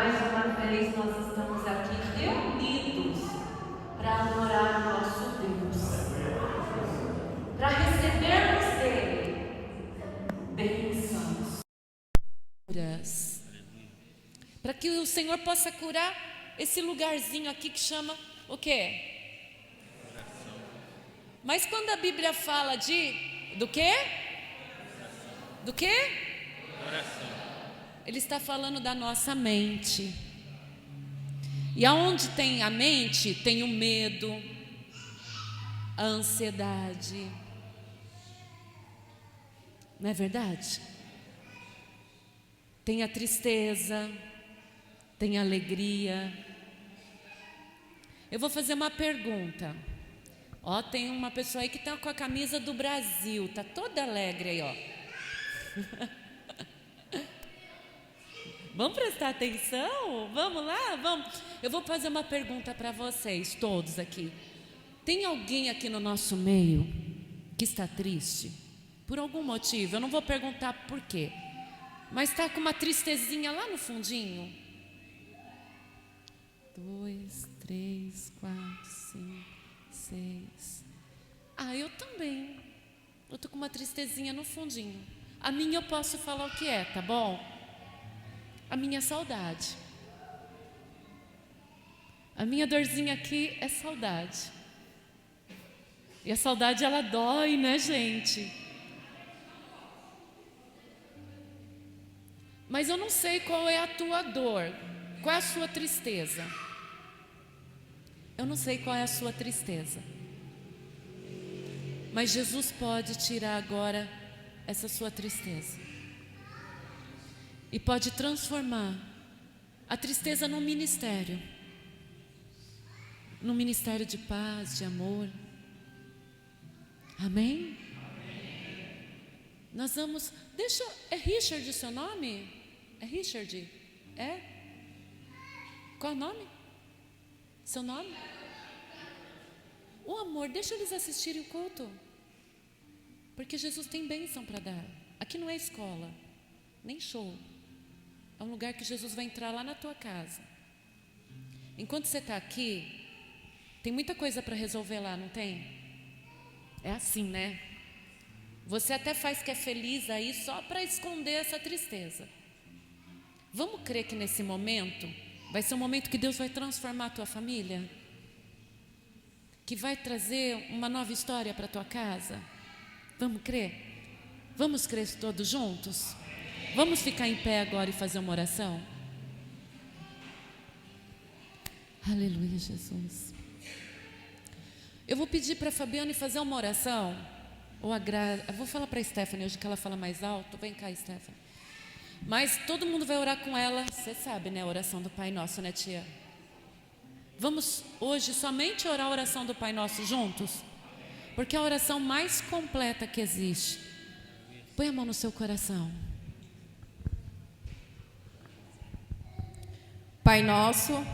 mais uma vez nós estamos aqui reunidos para adorar o nosso Deus, para recebermos dele bênçãos, para que o Senhor possa curar esse lugarzinho aqui que chama o quê? Mas quando a Bíblia fala do quê? Do quê? Oração. Ele está falando da nossa mente. E aonde tem a mente, tem o medo, a ansiedade. Não é verdade? Tem a tristeza, tem a alegria. Eu vou fazer uma pergunta. Ó, tem uma pessoa aí que está com a camisa do Brasil, está toda alegre aí, ó. Vamos prestar atenção? Vamos lá? Vamos. Eu vou fazer uma pergunta para vocês, todos aqui. Tem alguém aqui no nosso meio que está triste? Por algum motivo, eu não vou perguntar por quê, mas está com uma tristezinha lá no fundinho? 2, 3, 4, 5, 6. Eu também. Eu estou com uma tristezinha no fundinho. A minha eu posso falar o que é, tá bom? A minha saudade. A minha dorzinha aqui é saudade. E a saudade, ela dói, né, gente? Mas eu não sei qual é a tua dor, qual é a sua tristeza. Eu não sei qual é a sua tristeza. Mas Jesus pode tirar agora essa sua tristeza. E pode transformar a tristeza num ministério. Num ministério de paz, de amor. Amém? Nós vamos... É Richard o seu nome? É Richard? É? Qual o nome? Seu nome? O amor, deixa eles assistirem o culto. Porque Jesus tem bênção para dar. Aqui não é escola, nem show. É um lugar que Jesus vai entrar lá na tua casa. Enquanto você está aqui, tem muita coisa para resolver lá, não tem? É assim, né? Você até faz que é feliz aí só para esconder essa tristeza. Vamos crer que nesse momento vai ser um momento que Deus vai transformar a tua família? Que vai trazer uma nova história para a tua casa? Vamos crer? Vamos crer todos juntos? Vamos ficar em pé agora e fazer uma oração? Aleluia, Jesus. Eu vou pedir para a Fabiane fazer uma oração. Eu vou falar para a Stephanie hoje que ela fala mais alto. Vem cá, Stephanie. Mas todo mundo vai orar com ela. Você sabe, né? A oração do Pai Nosso, né, tia? Vamos hoje somente orar a oração do Pai Nosso juntos? Porque é a oração mais completa que existe. Põe a mão no seu coração. Pai nosso,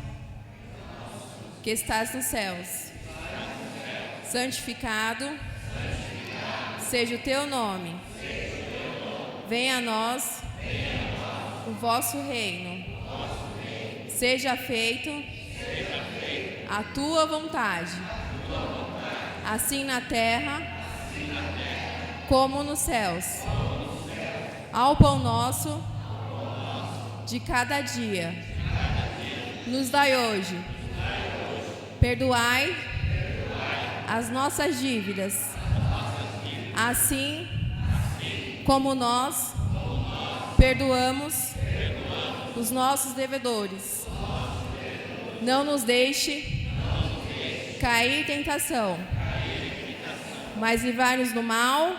que estás nos céus, santificado seja o teu nome. Venha a nós o vosso reino. Seja feito a tua vontade, assim na terra como nos céus. Ao pão nosso de cada dia nos dai hoje. Perdoai as nossas dívidas, assim como nós perdoamos os nossos devedores. Não nos deixe cair em tentação, mas livrai-nos do mal.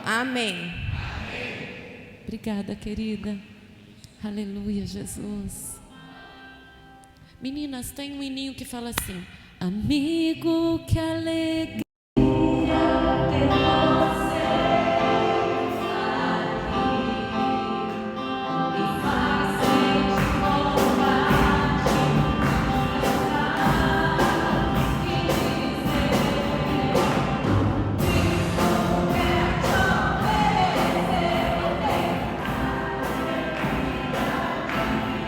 Amém. Obrigada, querida. Aleluia, Jesus. Meninas, tem um hininho que fala assim: amigo, que alegria ter você aqui, me faz sentir vontade de dizer que não quer te obedecer.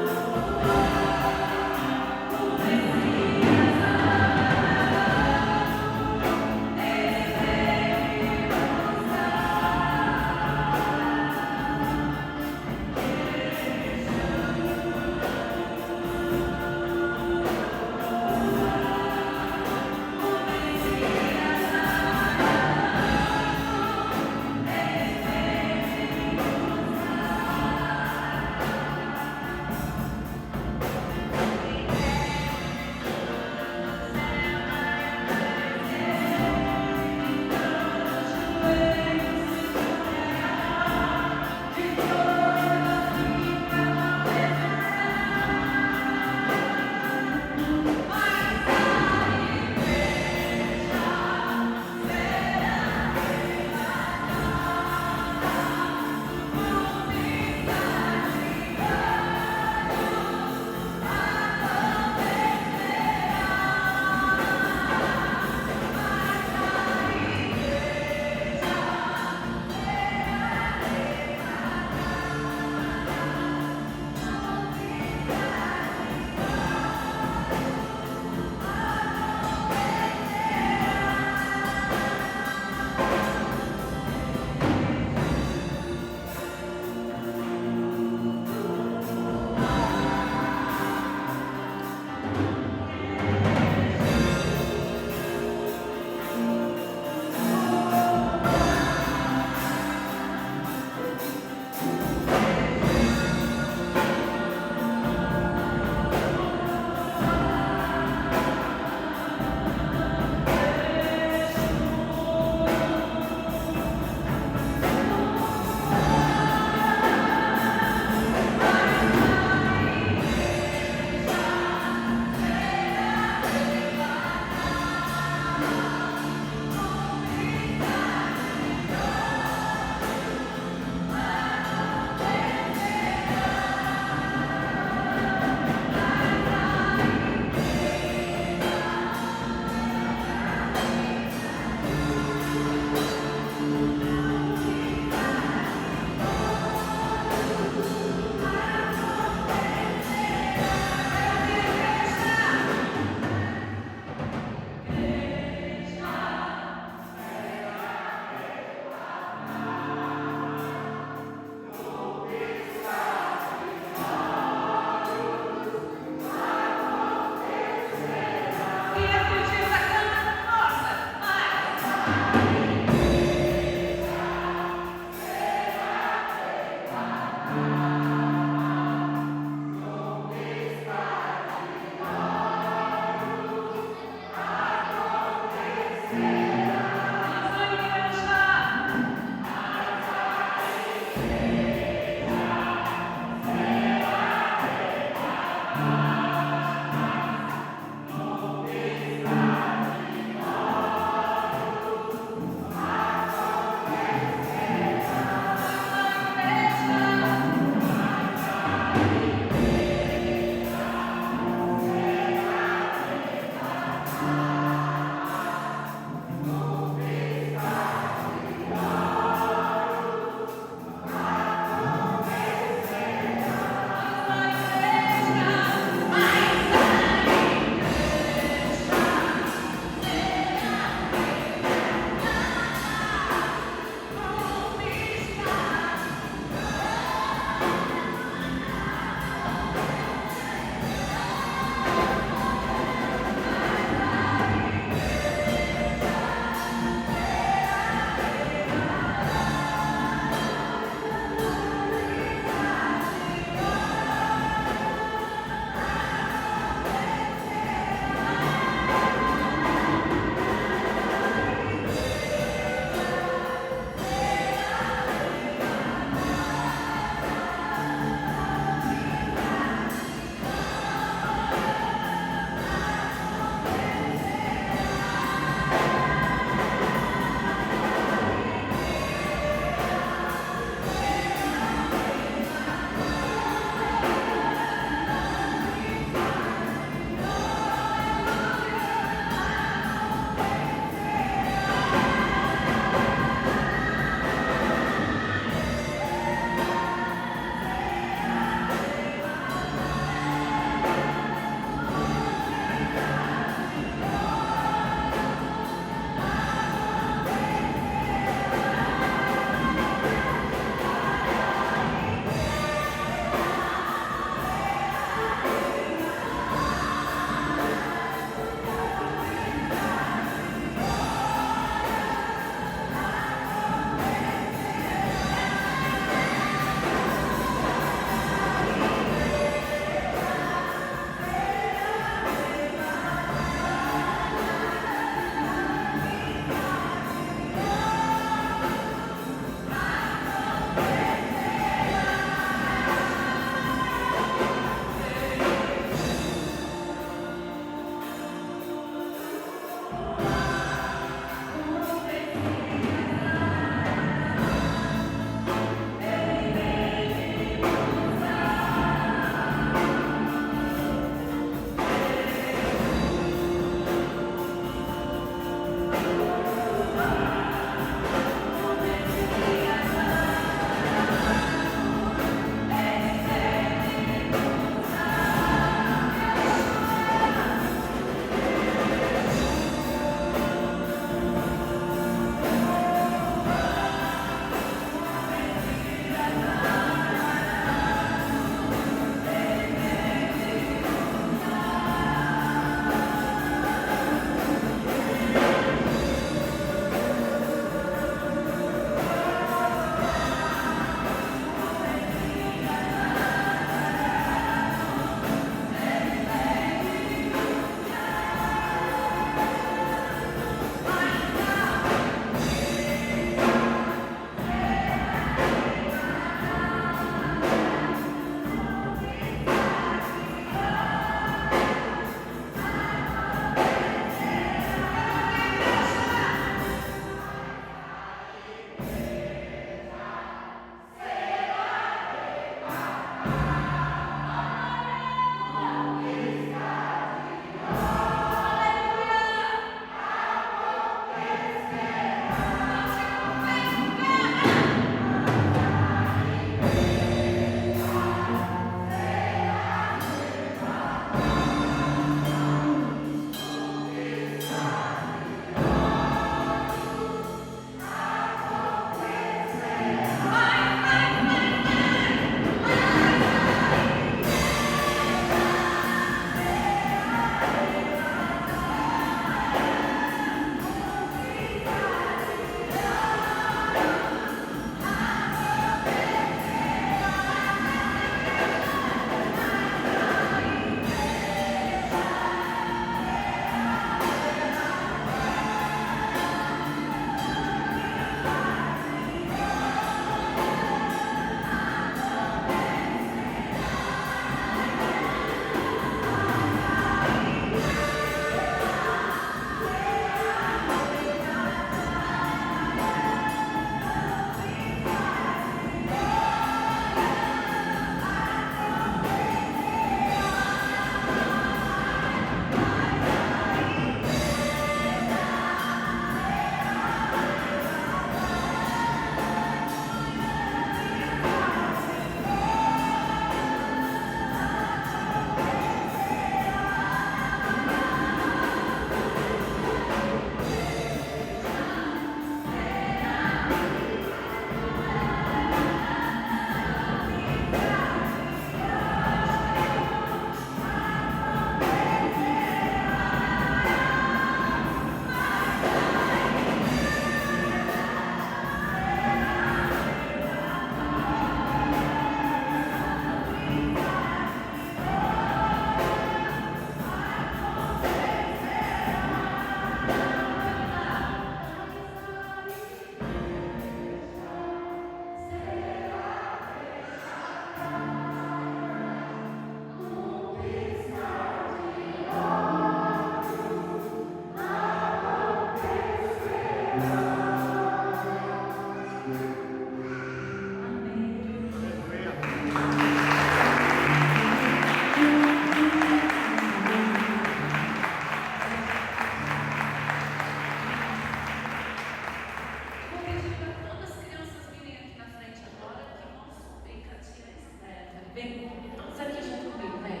Vem, todos aqui junto comigo, vem.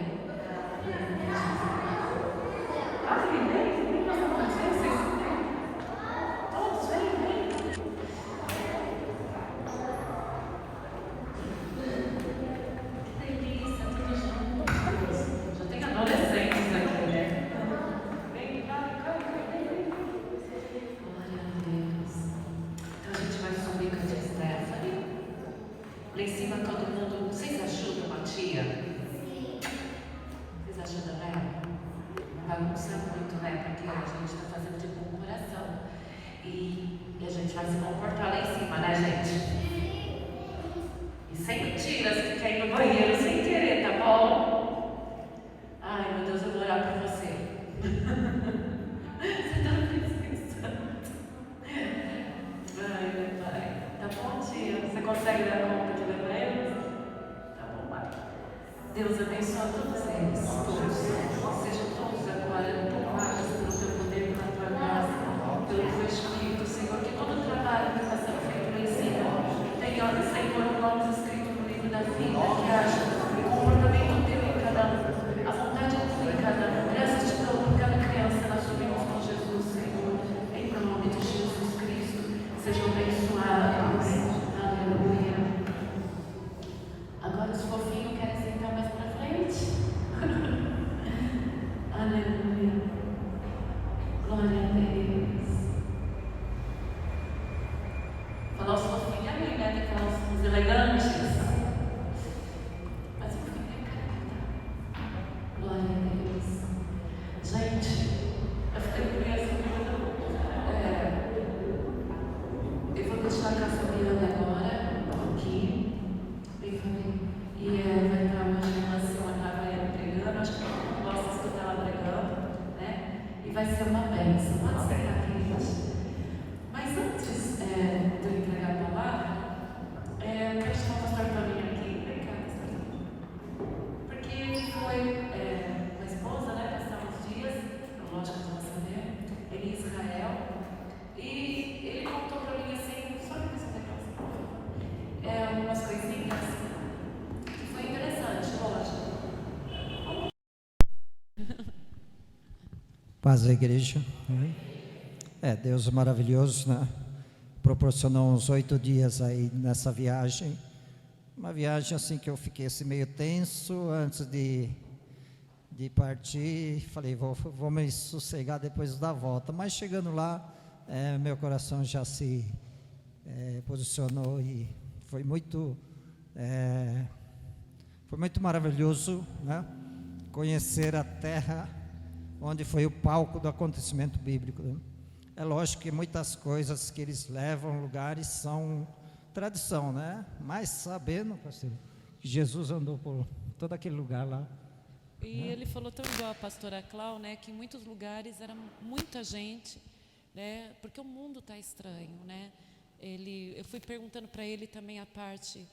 Ah, vem, nós vamos fazer, vocês vêm. Todos, vem. Que delícia, tudo junto. Já tem adolescentes aqui, né? Vem, vai. Glória a Deus. Então a gente vai subir com a tia Stephanie. Lá em cima todo mundo. Vocês ajudam a tia? Vocês ajudam ela? Não bagunça muito, né? Porque a gente está fazendo de bom coração. E a gente vai se comportar lá em cima, né, gente? E sem mentiras, que quer ir no banheiro sem querer, tá bom? Ai, meu Deus, eu vou orar por você. Você está pensando? Ai, meu pai. Tá bom, tia? Você consegue dar conta de levar eles? Tá bom, pai. Deus abençoe todos eles, todos. Sejam todos agora tomados pelo teu poder, pela tua graça, pelo teu Espírito, Senhor. Que todo o trabalho que está sendo feito lá em cima tenha, Senhor, nomes escritos no livro da vida, que haja o comportamento teu em cada um, a vontade tua em cada um. Graças te dou por cada criança, nós subimos com Jesus, Senhor, em nome de Jesus Cristo. Sejam abençoados. Aleluia. Agora os fofinhos querem sentar mais para frente. Aleluia. Glória a Deus. Falar os fofinhos é bem, né? Tem que falar os elegantes. Mas o fofinho é careta. Glória a Deus. Gente, eu fiquei pensando. Eu vou deixar com a Fabiana agora, aqui. E vai estar hoje uma semana, vai ela pregando. Acho que todo mundo gosta de escutar ela pregando, né? E vai ser uma bênção. Pode sentar, queridos. Mas antes de eu entregar a palavra, eu quero chamar o pastor Toninho aqui. Vem cá, pastor Toninho. Porque ele foi com a esposa, né? Passar uns dias, lógico que você saber, ele em Israel. E ele contou para mim assim, só que você tem algumas coisinhas que foi interessante, lógico. Paz da igreja. Deus é maravilhoso, né? Proporcionou uns 8 dias aí nessa viagem. Uma viagem assim que eu fiquei assim, meio tenso antes de partir. Falei, vou me sossegar depois da volta. Mas chegando lá, meu coração já se posicionou e foi muito maravilhoso, né? Conhecer a terra onde foi o palco do acontecimento bíblico, né? É lógico que muitas coisas que eles levam lugares são tradição, né? Mas sabendo, pastor, que Jesus andou por todo aquele lugar lá. E ele falou tão igual a pastora Clau, né? Que em muitos lugares era muita gente, né? Porque o mundo está estranho, né? Eu fui perguntando para ele também a parte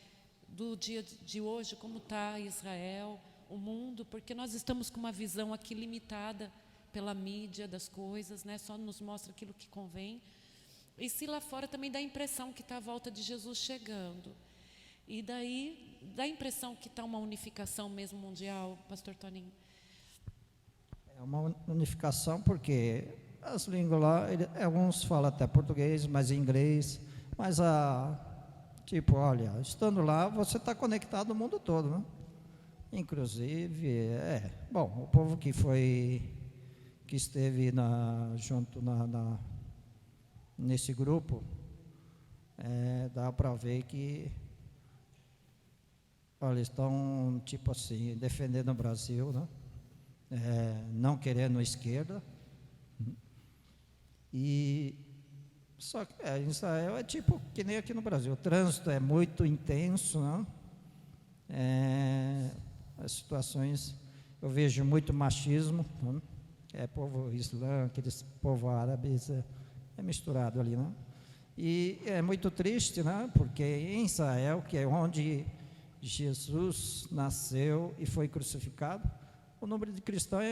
do dia de hoje, como está Israel, o mundo, porque nós estamos com uma visão aqui limitada pela mídia das coisas, né? Só nos mostra aquilo que convém. E se lá fora também dá a impressão que está a volta de Jesus chegando. E daí dá a impressão que está uma unificação mesmo mundial, pastor Toninho? É uma unificação porque as línguas lá, alguns falam até português, mas inglês, mas olha, estando lá, você está conectado ao mundo todo, né? Inclusive, o povo que esteve junto nesse grupo, dá para ver que, olha, estão tipo assim, defendendo o Brasil, né? Não querendo a esquerda. E só que Israel é tipo que nem aqui no Brasil, o trânsito é muito intenso, né? As situações, eu vejo muito machismo, né? Povo islã, aqueles povo árabes, é misturado ali, né? E é muito triste, né? Porque em Israel, que é onde Jesus nasceu e foi crucificado, o número de cristãos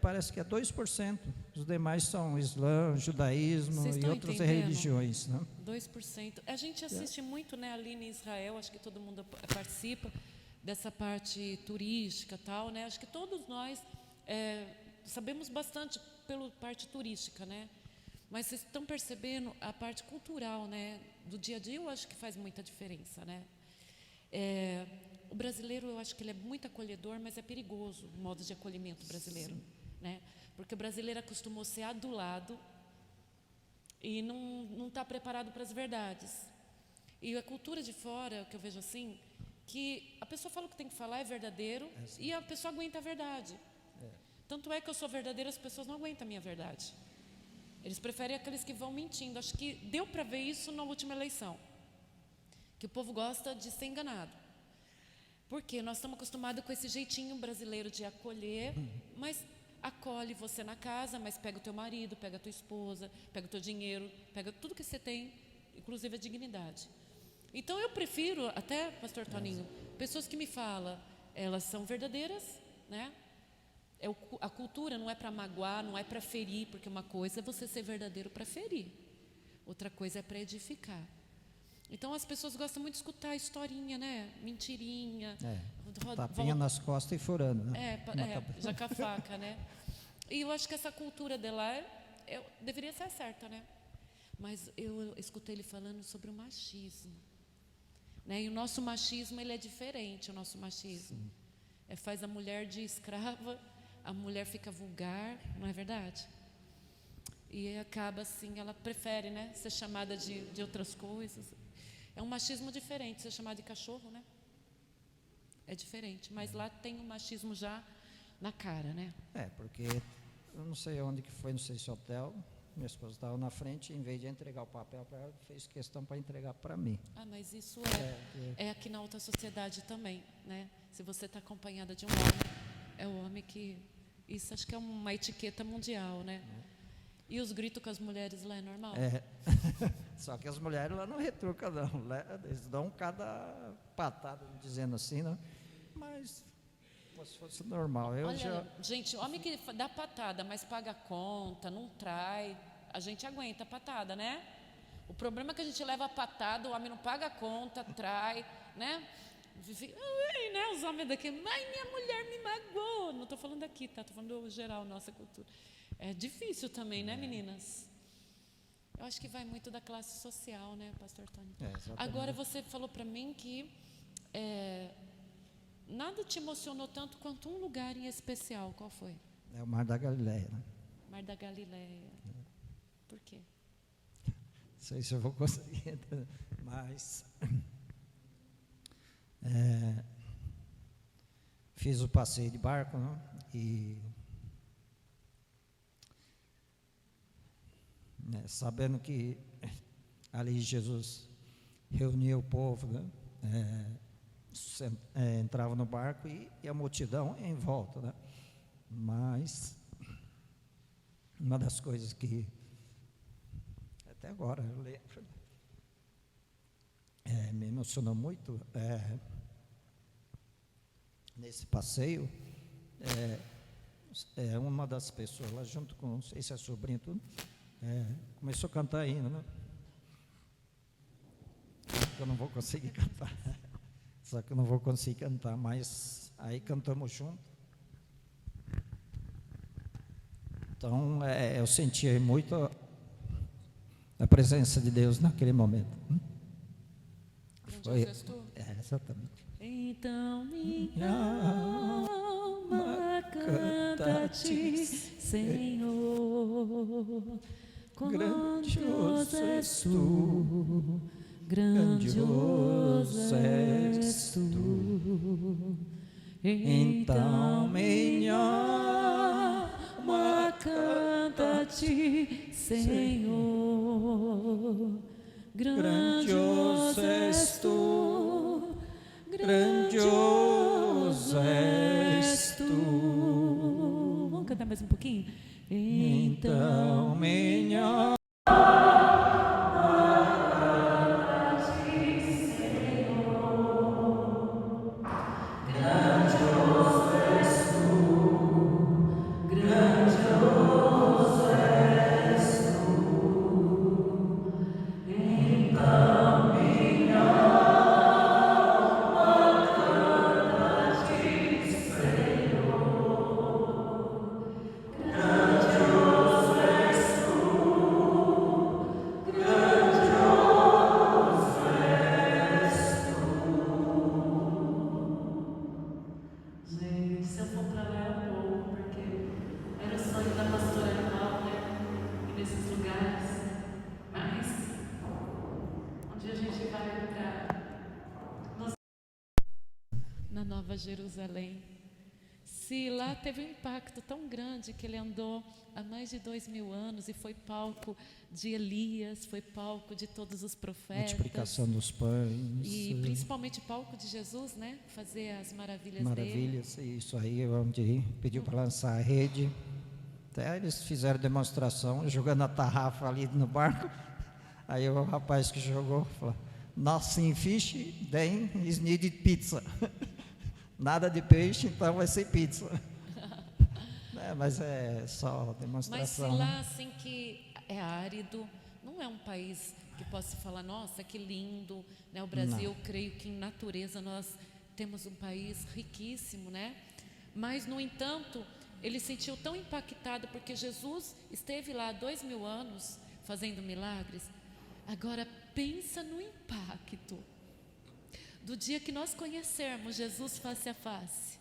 parece que é 2%. Os demais são Islã, judaísmo e outras religiões, né? 2%. A gente assiste muito, né, ali em Israel, acho que todo mundo participa, dessa parte turística, tal, né? Acho que todos nós sabemos bastante pela parte turística, né? Mas vocês estão percebendo a parte cultural, né? Do dia a dia, eu acho que faz muita diferença, né? O brasileiro, eu acho que ele é muito acolhedor, mas é perigoso o modo de acolhimento brasileiro, né? Porque o brasileiro acostumou a ser adulado e não está preparado para as verdades. E a cultura de fora, que eu vejo assim, que a pessoa fala o que tem que falar, é verdadeiro, e a pessoa aguenta a verdade. Tanto é que eu sou verdadeira, as pessoas não aguentam a minha verdade. Eles preferem aqueles que vão mentindo. Acho que deu para ver isso na última eleição, que o povo gosta de ser enganado. Porque nós estamos acostumados com esse jeitinho brasileiro de acolher, mas acolhe você na casa, mas pega o teu marido, pega a tua esposa, pega o teu dinheiro, pega tudo que você tem, inclusive a dignidade. Então eu prefiro, até, pastor Toninho, pessoas que me falam, elas são verdadeiras, né? A cultura não é para magoar, não é para ferir, porque uma coisa é você ser verdadeiro para ferir, outra coisa é para edificar. Então as pessoas gostam muito de escutar historinha, né? Mentirinha. Tapinha nas costas e furando, né? Já com a faca, né? E eu acho que essa cultura de lá deveria ser certa, né? Mas eu escutei ele falando sobre o machismo, né? E o nosso machismo, ele é diferente, o nosso machismo. Faz a mulher de escrava, a mulher fica vulgar, não é verdade? E acaba assim, ela prefere, né? Ser chamada de outras coisas. É um machismo diferente, ser chamado de cachorro, né? É diferente, mas lá tem o machismo já na cara, né? Porque eu não sei onde que foi, não sei se hotel, minha esposa estava na frente, em vez de entregar o papel para ela, fez questão para entregar para mim. Mas isso é aqui na alta sociedade também, né? Se você está acompanhada de um homem, é o homem que... Isso acho que é uma etiqueta mundial, né? E os gritos com as mulheres lá é normal? Só que as mulheres lá não retrucam, não. Eles dão cada patada, dizendo assim, né? Mas, se fosse normal. Gente, homem que dá patada, mas paga a conta, não trai, a gente aguenta a patada, né? O problema é que a gente leva a patada, o homem não paga a conta, trai, né? Os homens daqui, mas minha mulher me magoou. Não estou falando daqui, tá? Estou falando do geral, nossa cultura. É difícil também, né, meninas? Eu acho que vai muito da classe social, né, pastor Tony? Agora, você falou para mim que nada te emocionou tanto quanto um lugar em especial. Qual foi? É o Mar da Galileia, né? Mar da Galileia. Por quê? Não sei se eu vou conseguir entender, mas... fiz o passeio de barco, né? E sabendo que ali Jesus reunia o povo, né? Entrava no barco e a multidão em volta, né? Mas uma das coisas que até agora eu lembro, me emocionou muito nesse passeio, uma das pessoas lá junto com, não sei se é sobrinho, tudo, começou a cantar hino, né? Eu não vou conseguir cantar, só que eu não vou conseguir cantar, mas aí cantamos junto. Então, eu senti muito a presença de Deus naquele momento. Foi, exatamente. Então minha alma canta-te, Senhor, grandioso és tu, grandioso és tu. Então minha alma canta-te, Senhor, grandioso és tu, grandioso és tu. Vamos cantar mais um pouquinho? Então minha Gente, se eu for pra lá eu vou, porque era o sonho da pastora Carol, né? Ir nesses lugares. Mas um dia a gente vai na Nova Jerusalém. Se lá teve um impacto tão grande que ele andou há mais de 2000 anos e foi palco de Elias, foi palco de todos os profetas. Multiplicação dos pães. E principalmente palco de Jesus, né? Fazer as maravilhas dele. Maravilhas, isso aí, onde pediu para lançar a rede. Até eles fizeram demonstração, jogando a tarrafa ali no barco. Aí o rapaz que jogou falou: nothing fish, then is needed pizza. Nada de peixe, então vai ser pizza. Mas é só demonstração. Mas se lá assim que é árido, não é um país que possa falar, nossa, que lindo, né? O Brasil, creio que em natureza nós temos um país riquíssimo, né? Mas, no entanto, ele se sentiu tão impactado porque Jesus esteve lá há 2000 anos fazendo milagres. Agora pensa no impacto do dia que nós conhecermos Jesus face a face,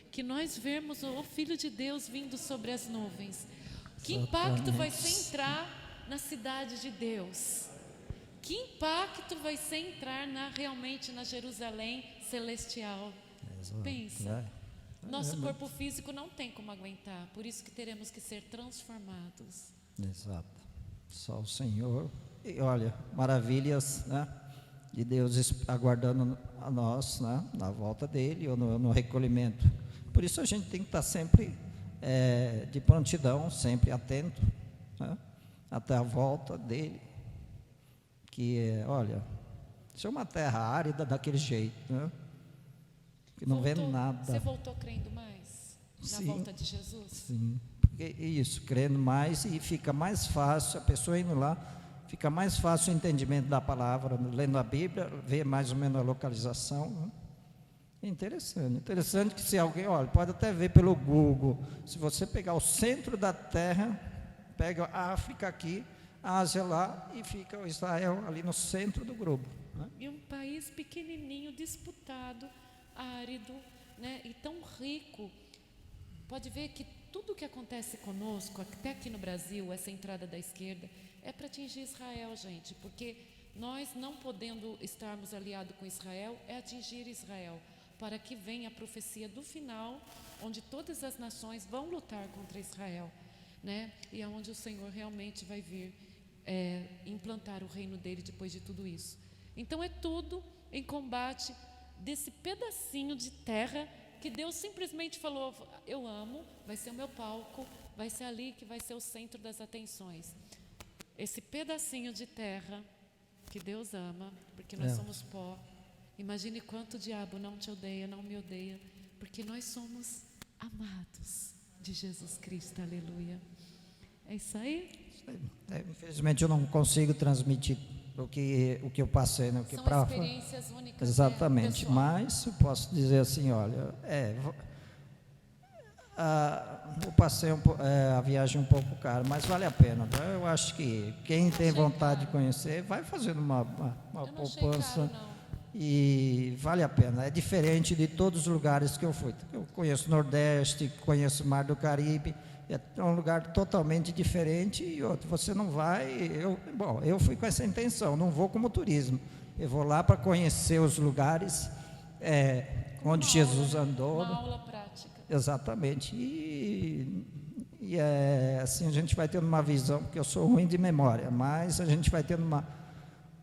que nós vermos o Filho de Deus vindo sobre as nuvens. Que impacto vai ser entrar na cidade de Deus? Que impacto vai ser entrar realmente na Jerusalém celestial? Pensa, nosso corpo físico não tem como aguentar, por isso que teremos que ser transformados. Exato, só o Senhor. E olha, maravilhas, né, de Deus aguardando a nós, né, na volta dele ou no recolhimento. Por isso a gente tem que estar sempre de prontidão, sempre atento, né, até a volta dele. Que olha, isso é uma terra árida daquele jeito, né, que não vê nada. Você voltou crendo mais na volta de Jesus? Sim, porque isso, crendo mais, e fica mais fácil, a pessoa indo lá, fica mais fácil o entendimento da palavra, lendo a Bíblia, ver mais ou menos a localização, né? Interessante que se alguém, olha, pode até ver pelo Google, se você pegar o centro da terra, pega a África aqui, a Ásia lá, e fica o Israel ali no centro do globo, né? E um país pequenininho, disputado, árido, né, e tão rico. Pode ver que tudo que acontece conosco, até aqui no Brasil, essa entrada da esquerda, é para atingir Israel, gente, porque nós não podendo estarmos aliados com Israel, é atingir Israel, para que venha a profecia do final, onde todas as nações vão lutar contra Israel, né? E é onde o Senhor realmente vai vir implantar o reino dele depois de tudo isso. Então é tudo em combate desse pedacinho de terra que Deus simplesmente falou: eu amo, vai ser o meu palco, vai ser ali que vai ser o centro das atenções. Esse pedacinho de terra que Deus ama, porque nós somos pó. Imagine quanto o diabo não te odeia, não me odeia, porque nós somos amados de Jesus Cristo, aleluia. É isso aí? Infelizmente eu não consigo transmitir o que eu passei, né? São experiências únicas. Exatamente, mas eu posso dizer assim, olha, eu passei a viagem um pouco cara, mas vale a pena, tá? Eu acho que quem tem vontade de conhecer, vai fazendo uma poupança, e vale a pena. É diferente de todos os lugares que eu fui. Eu conheço o Nordeste, conheço o Mar do Caribe, é um lugar totalmente diferente. E outro, você não vai. Eu fui com essa intenção, não vou como turismo, eu vou lá para conhecer os lugares onde Jesus andou. Uma aula prática. Exatamente. E assim a gente vai tendo uma visão, porque eu sou ruim de memória, mas a gente vai tendo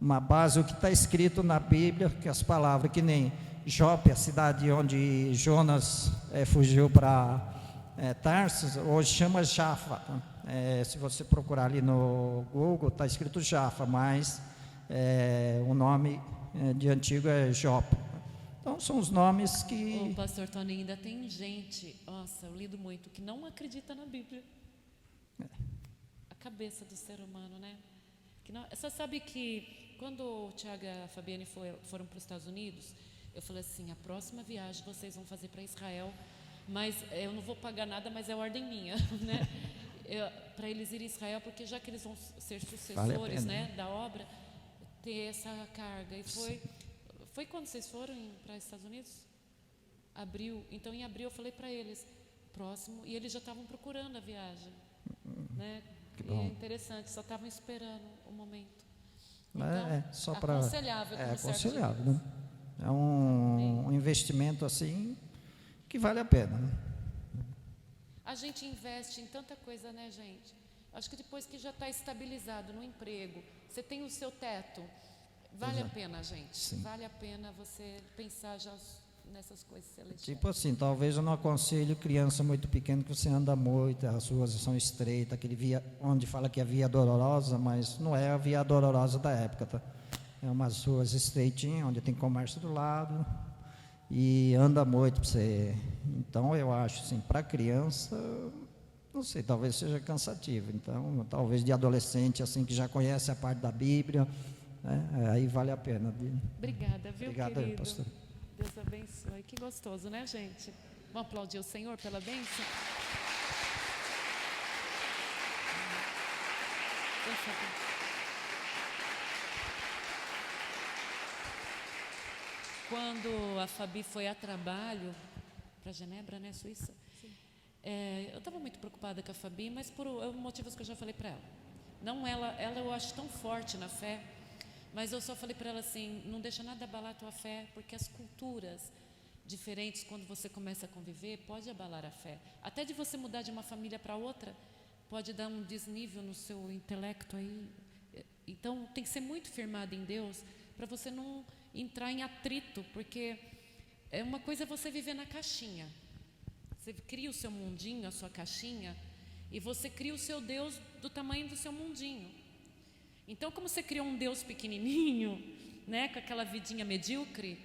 uma base, o que está escrito na Bíblia, que as palavras, que nem Jope, a cidade onde Jonas fugiu para Tarsis, hoje chama Jafa. Se você procurar ali no Google, está escrito Jafa, mas o nome de antigo é Jope. Então são os nomes que... Ô, pastor Tony, ainda tem gente, nossa, eu lido muito, que não acredita na Bíblia. A cabeça do ser humano, né? Que não, você sabe que quando o Tiago e a Fabiane foram para os Estados Unidos, eu falei assim: a próxima viagem vocês vão fazer para Israel, mas eu não vou pagar nada, mas é ordem minha, né? Para eles irem a Israel, porque já que eles vão ser sucessores, né, da obra, ter essa carga. E foi quando vocês foram para os Estados Unidos? abril. Então, em abril, eu falei para eles, próximo, e eles já estavam procurando a viagem. Né? Que E bom. é interessante, só estavam esperando o momento. Só para aconselhável. aconselhável, né? É um investimento assim que vale a pena, né? A gente investe em tanta coisa, né, gente? Acho que depois que já está estabilizado no emprego, você tem o seu teto, vale a pena, gente. Sim. Vale a pena você pensar já nessas coisas celestiais. Tipo assim, talvez eu não aconselho criança muito pequena que você anda muito, as ruas são estreitas, aquele via, onde fala que é via dolorosa, mas não é a via dolorosa da época, tá? É umas ruas estreitinhas, onde tem comércio do lado e anda muito para você. Então eu acho assim, para criança, não sei, talvez seja cansativo. Então, talvez de adolescente assim que já conhece a parte da Bíblia, né? Aí vale a pena. Obrigada, viu, Obrigado, querido? pastor. Deus abençoe. Que gostoso, né, gente? Vamos aplaudir o Senhor pela bênção? Quando a Fabi foi a trabalho para Genebra, né, Suíça, eu estava muito preocupada com a Fabi, mas por motivos que eu já falei para ela. Não ela eu acho tão forte na fé, mas eu só falei para ela assim, não deixa nada abalar a tua fé, porque as culturas diferentes, quando você começa a conviver, pode abalar a fé. Até de você mudar de uma família para outra, pode dar um desnível no seu intelecto aí. Então, tem que ser muito firmado em Deus, para você não entrar em atrito, porque é uma coisa você viver na caixinha. Você cria o seu mundinho, a sua caixinha, e você cria o seu Deus do tamanho do seu mundinho. Então, como você criou um Deus pequenininho, né, com aquela vidinha medíocre,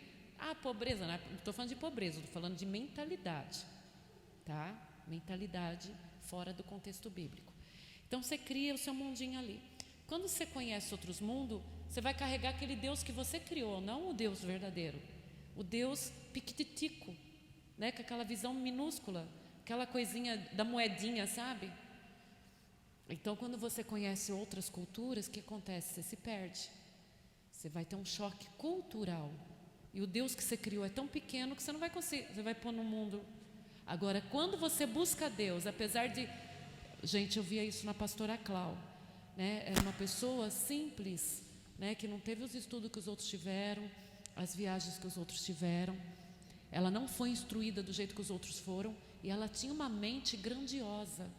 pobreza, não estou falando de pobreza, estou falando de mentalidade, tá? Mentalidade fora do contexto bíblico. Então, você cria o seu mundinho ali. Quando você conhece outros mundos, você vai carregar aquele Deus que você criou, não o Deus verdadeiro, o Deus piquititico, né, com aquela visão minúscula, aquela coisinha da moedinha, sabe? Então, quando você conhece outras culturas, o que acontece? Você se perde. Você vai ter um choque cultural. E o Deus que você criou é tão pequeno que você não vai conseguir, você vai pôr no mundo. Agora, quando você busca Deus, apesar de... Gente, eu via isso na pastora Clau, né? Era uma pessoa simples, né? Que não teve os estudos que os outros tiveram, as viagens que os outros tiveram. Ela não foi instruída do jeito que os outros foram, e ela tinha uma mente grandiosa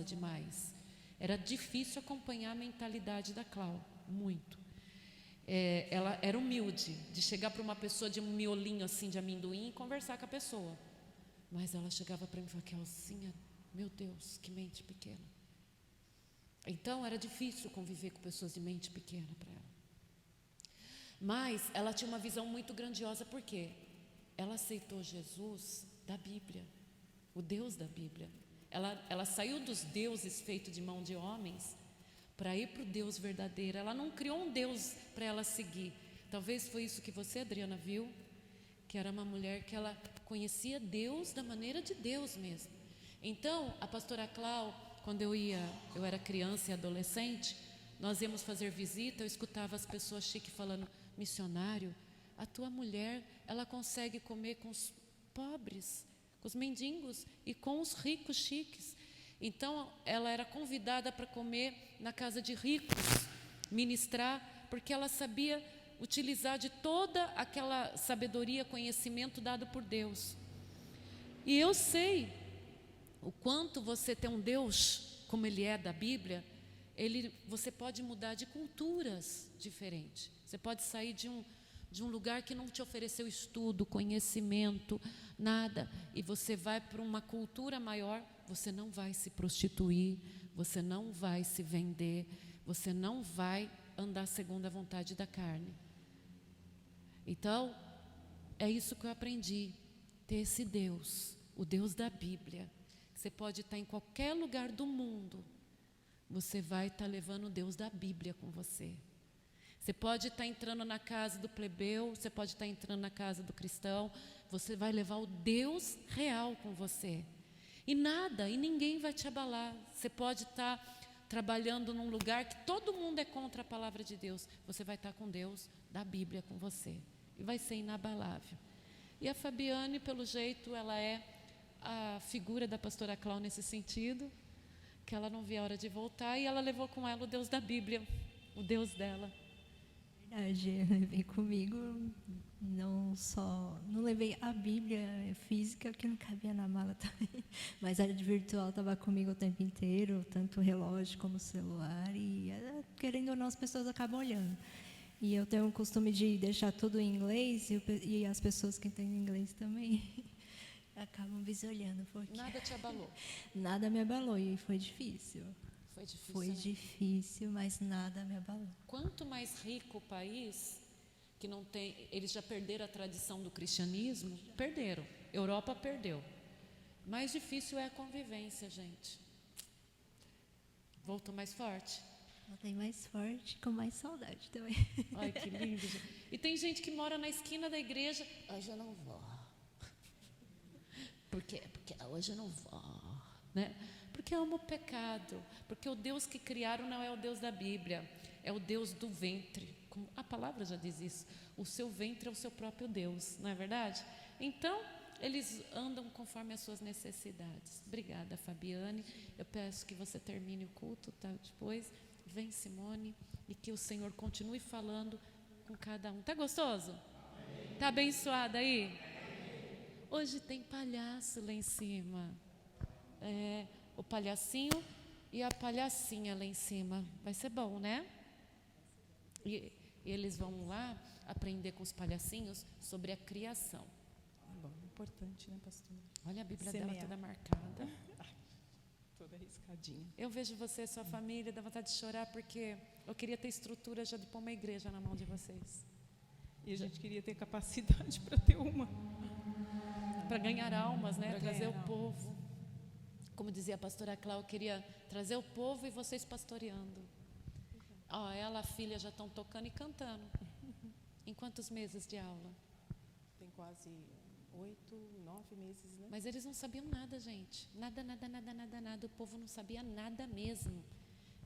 demais. Era difícil acompanhar a mentalidade da Clau, muito. Ela era humilde, de chegar para uma pessoa de um miolinho assim de amendoim e conversar com a pessoa. Mas ela chegava para mim e falava, Kelsinha, meu Deus, que mente pequena. Então era difícil conviver com pessoas de mente pequena para ela. Mas ela tinha uma visão muito grandiosa, porque ela aceitou Jesus da Bíblia, o Deus da Bíblia. Ela saiu dos deuses feitos de mão de homens para ir para o Deus verdadeiro. Ela não criou um Deus para ela seguir. Talvez foi isso que você, Adriana, viu, que era uma mulher que ela conhecia Deus da maneira de Deus mesmo. Então, a pastora Clau, quando eu era criança e adolescente, nós íamos fazer visita, eu escutava as pessoas chiques falando, missionário, a tua mulher, ela consegue comer com os pobres, com os mendigos e com os ricos chiques. Então, ela era convidada para comer na casa de ricos, ministrar, porque ela sabia utilizar de toda aquela sabedoria, conhecimento dado por Deus. E eu sei o quanto você tem um Deus, como Ele é da Bíblia, você pode mudar de culturas diferentes. Você pode sair de um lugar que não te ofereceu estudo, conhecimento, nada, e você vai para uma cultura maior. Você não vai se prostituir, você não vai se vender, você não vai andar segundo a vontade da carne. Então, é isso que eu aprendi, ter esse Deus, o Deus da Bíblia. Você pode estar em qualquer lugar do mundo, você vai estar levando o Deus da Bíblia com você. Você pode estar entrando na casa do plebeu, você pode estar entrando na casa do cristão, você vai levar o Deus real com você. E nada, e ninguém vai te abalar. Você pode estar trabalhando num lugar que todo mundo é contra a palavra de Deus. Você vai estar com Deus da Bíblia com você. E vai ser inabalável. E a Fabiane, pelo jeito, ela é a figura da pastora Clau nesse sentido, que ela não via a hora de voltar, e ela levou com ela o Deus da Bíblia, o Deus dela. Verdade, eu levei comigo, não levei a Bíblia física, que não cabia na mala também, mas a virtual estava comigo o tempo inteiro, tanto o relógio como o celular, e querendo ou não, as pessoas acabam olhando. E eu tenho o costume de deixar tudo em inglês, e as pessoas que entendem inglês também acabam visualizando. Nada te abalou? Nada me abalou, e foi difícil. Foi difícil. Foi difícil, mas nada me abalou. Quanto mais rico o país, que não tem, eles já perderam a tradição do cristianismo, perderam. Europa perdeu. Mais difícil é a convivência, gente. Voltou mais forte? Voltei mais forte, com mais saudade também. Ai, que lindo, gente. E tem gente que mora na esquina da igreja. Hoje eu não vou. Por quê? Porque hoje eu não vou, né? Porque ama o pecado. Porque o Deus que criaram não é o Deus da Bíblia, é o Deus do ventre. A palavra já diz isso. O seu ventre é o seu próprio Deus, não é verdade? Então, eles andam conforme as suas necessidades. Obrigada, Fabiane. Eu peço que você termine o culto, tá? Depois. Vem, Simone, e que o Senhor continue falando com cada um. Tá gostoso? Tá abençoada aí? Hoje tem palhaço lá em cima. O palhacinho e a palhacinha lá em cima. Vai ser bom, né? E eles vão lá aprender com os palhacinhos sobre a criação. Bom, importante, né, pastor? Olha a Bíblia Semear. dela toda marcada. Toda riscadinha. Eu vejo você e sua família, dá vontade de chorar, porque eu queria ter estrutura já de pôr uma igreja na mão de vocês. E a gente queria ter capacidade para ter uma. Para ganhar almas, né? Pra Trazer o ganhar povo. Como dizia a pastora Cláudia, eu queria trazer o povo e vocês pastoreando. Ela, a filha, já estão tocando e cantando. Em quantos meses de aula? Tem quase 8, 9 meses, né? Mas eles não sabiam nada, gente. Nada. O povo não sabia nada mesmo.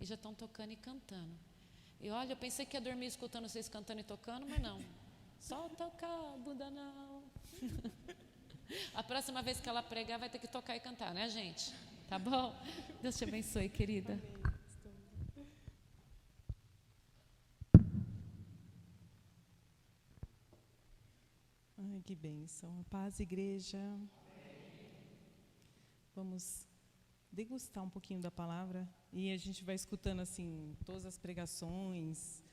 E já estão tocando e cantando. E olha, eu pensei que ia dormir escutando vocês cantando e tocando, mas não. Só tocar, bunda não. A próxima vez que ela pregar, vai ter que tocar e cantar, né, gente? Tá bom? Deus te abençoe, querida. Ai, que bênção. Paz, igreja. Vamos degustar um pouquinho da palavra e a gente vai escutando assim todas as pregações,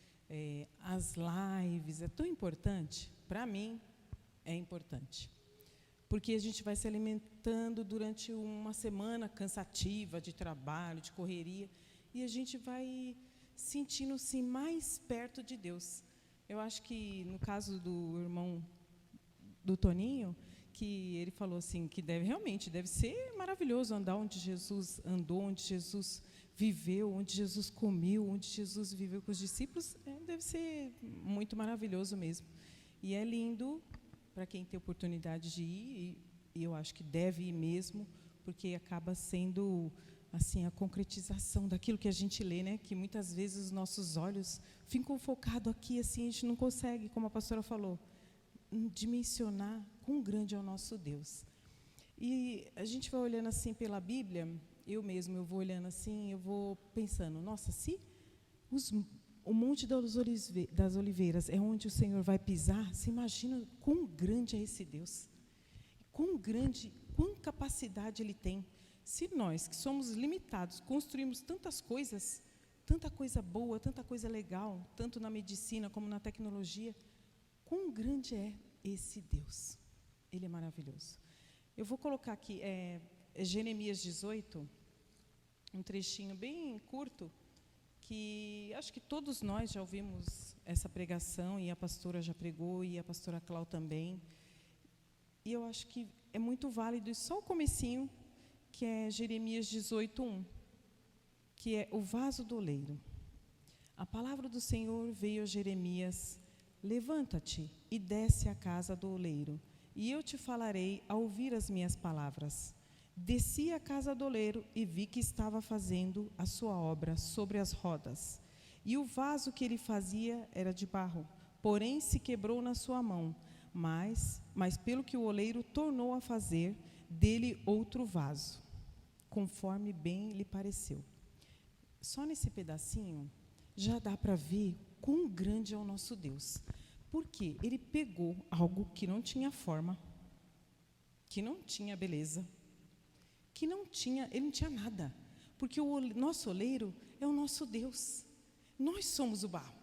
as lives. É tão importante. Para mim, é importante. Porque a gente vai se alimentando durante uma semana cansativa de trabalho, de correria, e a gente vai sentindo-se mais perto de Deus. Eu acho que, no caso do irmão do Toninho, que ele falou assim, que realmente deve ser maravilhoso andar onde Jesus andou, onde Jesus viveu, onde Jesus comeu, onde Jesus viveu com os discípulos, deve ser muito maravilhoso mesmo. E é lindo para quem tem oportunidade de ir, e eu acho que deve ir mesmo, porque acaba sendo assim a concretização daquilo que a gente lê, né? Que muitas vezes os nossos olhos ficam focados aqui, assim, a gente não consegue, como a pastora falou, dimensionar quão grande é o nosso Deus. E a gente vai olhando assim pela Bíblia, eu vou olhando assim, eu vou pensando, nossa, se o Monte das Oliveiras é onde o Senhor vai pisar, você imagina quão grande é esse Deus, quão capacidade Ele tem. Se nós, que somos limitados, construímos tantas coisas, tanta coisa boa, tanta coisa legal, tanto na medicina como na tecnologia, quão grande é esse Deus? Ele é maravilhoso. Eu vou colocar aqui, Jeremias 18, um trechinho bem curto, que acho que todos nós já ouvimos essa pregação, e a pastora já pregou, e a pastora Cláudia também. E eu acho que é muito válido, e só o comecinho, que é Jeremias 18:1, que é o vaso do oleiro. A palavra do Senhor veio a Jeremias: levanta-te e desce à casa do oleiro, e eu te falarei ao ouvir as minhas palavras. Desci à casa do oleiro e vi que estava fazendo a sua obra sobre as rodas. E o vaso que ele fazia era de barro, porém se quebrou na sua mão. mas pelo que o oleiro tornou a fazer dele outro vaso, conforme bem lhe pareceu. Só nesse pedacinho já dá para ver quão grande é o nosso Deus. Porque ele pegou algo que não tinha forma, que não tinha beleza, ele não tinha nada. Porque o nosso oleiro é o nosso Deus. Nós somos o barro.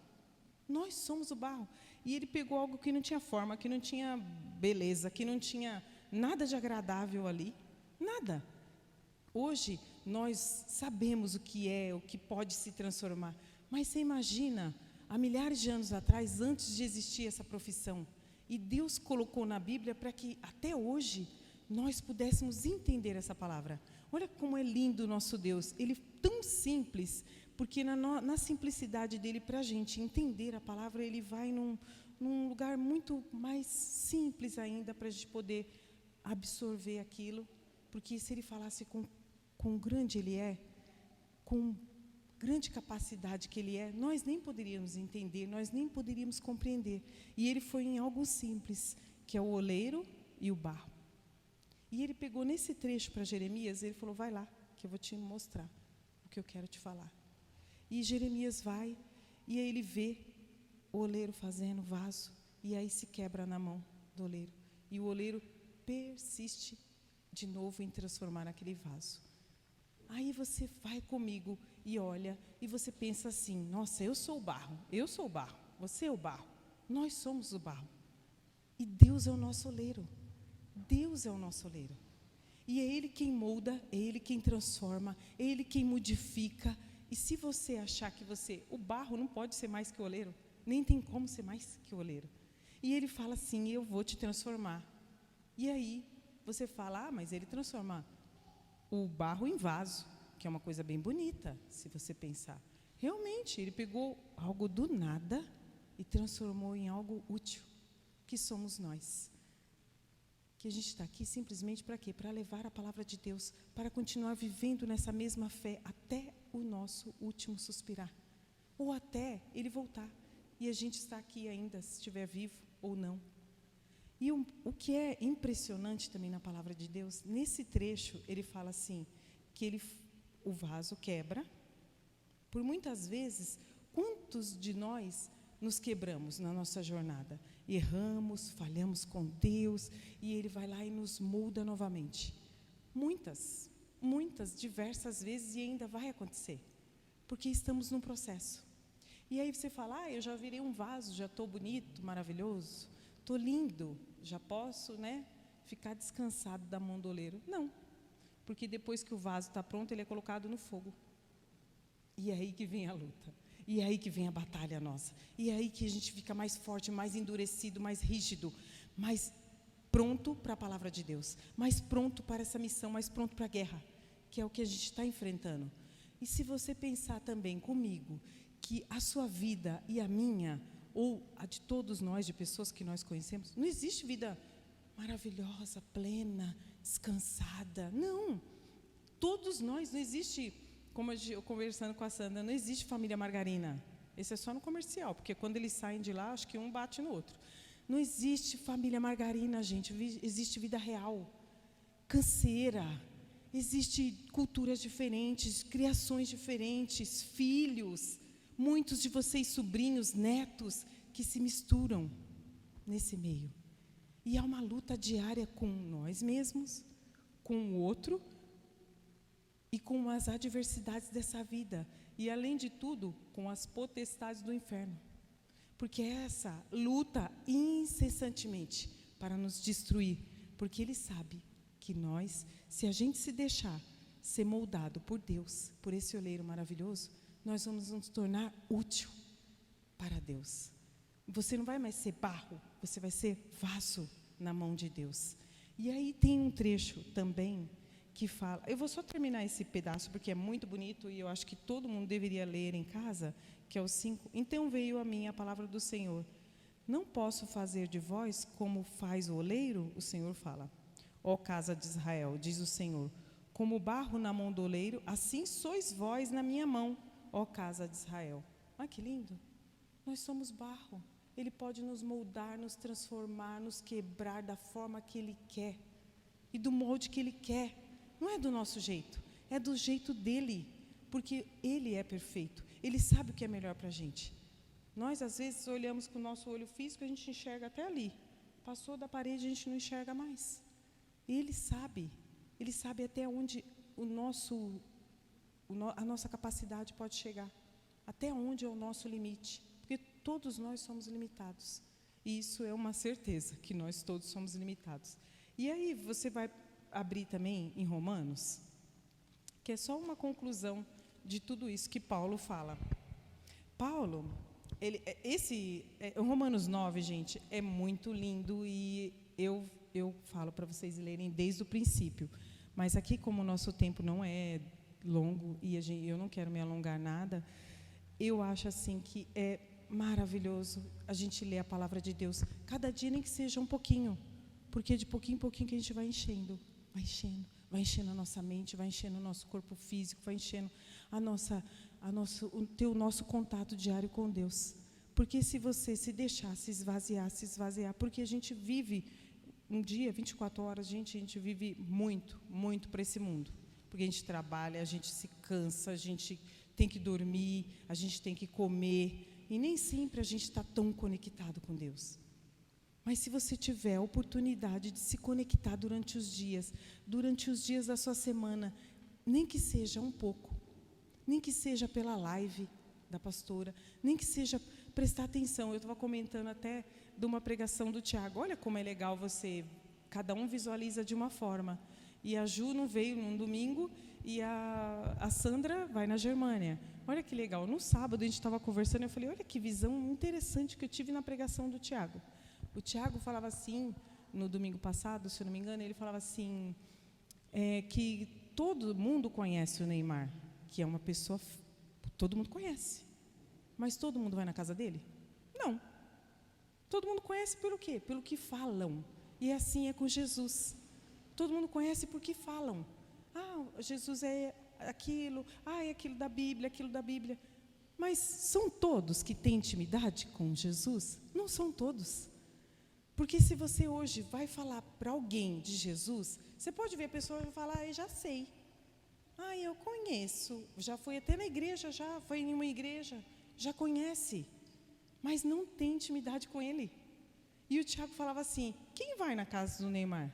Nós somos o barro. E ele pegou algo que não tinha forma, que não tinha beleza, que não tinha nada de agradável ali. Nada. Hoje, nós sabemos o que pode se transformar. Mas você imagina, há milhares de anos atrás, antes de existir essa profissão, e Deus colocou na Bíblia para que, até hoje, nós pudéssemos entender essa palavra. Olha como é lindo o nosso Deus. Ele é tão simples, porque na simplicidade dele, para a gente entender a palavra, ele vai num lugar muito mais simples ainda, para a gente poder absorver aquilo. Porque se ele falasse com grande ele é, com grande capacidade que ele é, nós nem poderíamos entender, nós nem poderíamos compreender. E ele foi em algo simples, que é o oleiro e o barro. E ele pegou nesse trecho para Jeremias, ele falou, vai lá, que eu vou te mostrar o que eu quero te falar. E Jeremias vai, e aí ele vê o oleiro fazendo vaso, e aí se quebra na mão do oleiro. E o oleiro persiste de novo em transformar aquele vaso. Aí você vai comigo e olha, e você pensa assim, nossa, eu sou o barro, você é o barro, nós somos o barro. E Deus é o nosso oleiro. Deus é o nosso oleiro. E é Ele quem molda, é Ele quem transforma, é Ele quem modifica. E se você achar que o barro não pode ser mais que o oleiro, nem tem como ser mais que o oleiro. E Ele fala assim, eu vou te transformar. E aí, você fala, mas Ele transforma o barro em vaso, que é uma coisa bem bonita, se você pensar. Realmente, Ele pegou algo do nada e transformou em algo útil, que somos nós. Que a gente está aqui simplesmente para quê? Para levar a palavra de Deus, para continuar vivendo nessa mesma fé até o nosso último suspirar, ou até Ele voltar, e a gente está aqui ainda, se estiver vivo ou não. E o que é impressionante também na palavra de Deus, nesse trecho, ele fala assim, que o vaso quebra. Por muitas vezes, quantos de nós nos quebramos na nossa jornada? Erramos, falhamos com Deus, e Ele vai lá e nos molda novamente. Muitas, diversas vezes, e ainda vai acontecer, porque estamos num processo. E aí você fala, eu já virei um vaso, já estou bonito, maravilhoso, estou lindo, já posso, ficar descansado da mão do oleiro. Não, porque depois que o vaso está pronto, ele é colocado no fogo. E é aí que vem a luta. E é aí que vem a batalha nossa. E é aí que a gente fica mais forte, mais endurecido, mais rígido, mais pronto para a palavra de Deus, mais pronto para essa missão, mais pronto para a guerra, que é o que a gente está enfrentando. E se você pensar também comigo, que a sua vida e a minha, ou a de todos nós, de pessoas que nós conhecemos, não existe vida maravilhosa, plena, descansada. Não. Todos nós, não existe, como eu conversando com a Sandra, não existe família margarina. Esse é só no comercial, porque quando eles saem de lá, acho que um bate no outro. Não existe família margarina, gente. Existe vida real, canseira. Existe culturas diferentes, criações diferentes, filhos. Muitos de vocês, sobrinhos, netos, que se misturam nesse meio. E há uma luta diária com nós mesmos, com o outro e com as adversidades dessa vida. E, além de tudo, com as potestades do inferno. Porque essa luta incessantemente para nos destruir. Porque Ele sabe que nós, se a gente se deixar ser moldado por Deus, por esse oleiro maravilhoso, nós vamos nos tornar útil para Deus. Você não vai mais ser barro, você vai ser vaso na mão de Deus. E aí tem um trecho também que fala, eu vou só terminar esse pedaço porque é muito bonito e eu acho que todo mundo deveria ler em casa, que é o 5. Então veio a mim a palavra do Senhor. Não posso fazer de vós como faz o oleiro, o Senhor fala. Ó casa de Israel, diz o Senhor, como barro na mão do oleiro, assim sois vós na minha mão, ó casa de Israel. Ah, que lindo! Nós somos barro. Ele pode nos moldar, nos transformar, nos quebrar da forma que Ele quer e do molde que Ele quer. Não é do nosso jeito, é do jeito dEle, porque Ele é perfeito. Ele sabe o que é melhor para a gente. Nós, às vezes, olhamos com o nosso olho físico, a gente enxerga até ali. Passou da parede, a gente não enxerga mais. Ele sabe até onde a nossa capacidade pode chegar, até onde é o nosso limite, porque todos nós somos limitados. E isso é uma certeza, que nós todos somos limitados. E aí você vai abrir também em Romanos, que é só uma conclusão de tudo isso que Paulo fala. Paulo, Romanos 9, gente, é muito lindo e eu falo para vocês lerem desde o princípio. Mas aqui, como o nosso tempo não é longo e eu não quero me alongar nada, eu acho assim que é maravilhoso a gente ler a palavra de Deus, cada dia nem que seja um pouquinho, porque de pouquinho em pouquinho que a gente vai enchendo a nossa mente, vai enchendo o nosso corpo físico, vai enchendo o nosso contato diário com Deus. Porque se você se deixar se esvaziar, porque a gente vive um dia, 24 horas, a gente vive muito, muito para esse mundo. Porque a gente trabalha, a gente se cansa, a gente tem que dormir, a gente tem que comer, e nem sempre a gente está tão conectado com Deus. Mas se você tiver a oportunidade de se conectar durante os dias da sua semana, nem que seja um pouco, nem que seja pela live da pastora, nem que seja prestar atenção. Eu estava comentando até de uma pregação do Tiago. Olha como é legal cada um visualiza de uma forma. E a Ju não veio num domingo e a Sandra vai na Germânia. Olha que legal. No sábado a gente estava conversando e eu falei, olha que visão interessante que eu tive na pregação do Tiago. O Tiago falava assim, no domingo passado, se eu não me engano, ele falava assim, que todo mundo conhece o Neymar, que é uma pessoa, todo mundo conhece. Mas todo mundo vai na casa dele? Não. Todo mundo conhece pelo quê? Pelo que falam. E assim é com Jesus. Todo mundo conhece porque falam. Jesus é aquilo, é aquilo da Bíblia. Mas são todos que têm intimidade com Jesus? Não são todos. Porque se você hoje vai falar para alguém de Jesus, você pode ver a pessoa e falar, eu já sei. Eu conheço, já fui até na igreja, já foi em uma igreja, já conhece, mas não tem intimidade com ele. E o Tiago falava assim, quem vai na casa do Neymar?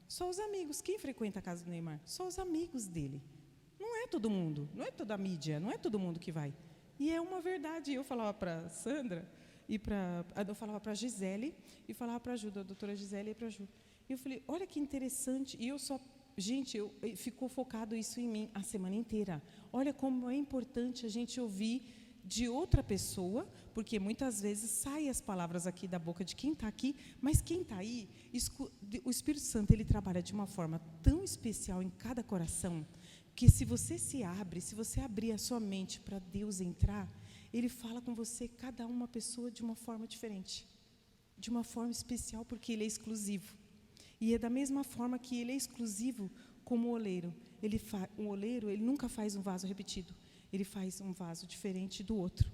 Só os amigos. Quem frequenta a casa do Neymar? Só os amigos dele. Não é todo mundo, não é toda a mídia, não é todo mundo que vai. E é uma verdade. Eu falava para a Sandra, eu falava para a Gisele, e falava para a Ju, a doutora Gisele e para a Ju. E eu falei, olha que interessante, e ficou focado isso em mim a semana inteira. Olha como é importante a gente ouvir de outra pessoa, porque muitas vezes saem as palavras aqui da boca de quem está aqui, mas quem está aí, o Espírito Santo, ele trabalha de uma forma tão especial em cada coração, que se você se você abrir a sua mente para Deus entrar, Ele fala com você, cada uma pessoa, de uma forma diferente, de uma forma especial, porque Ele é exclusivo. E é da mesma forma que Ele é exclusivo como o oleiro. O oleiro, ele nunca faz um vaso repetido. Ele faz um vaso diferente do outro.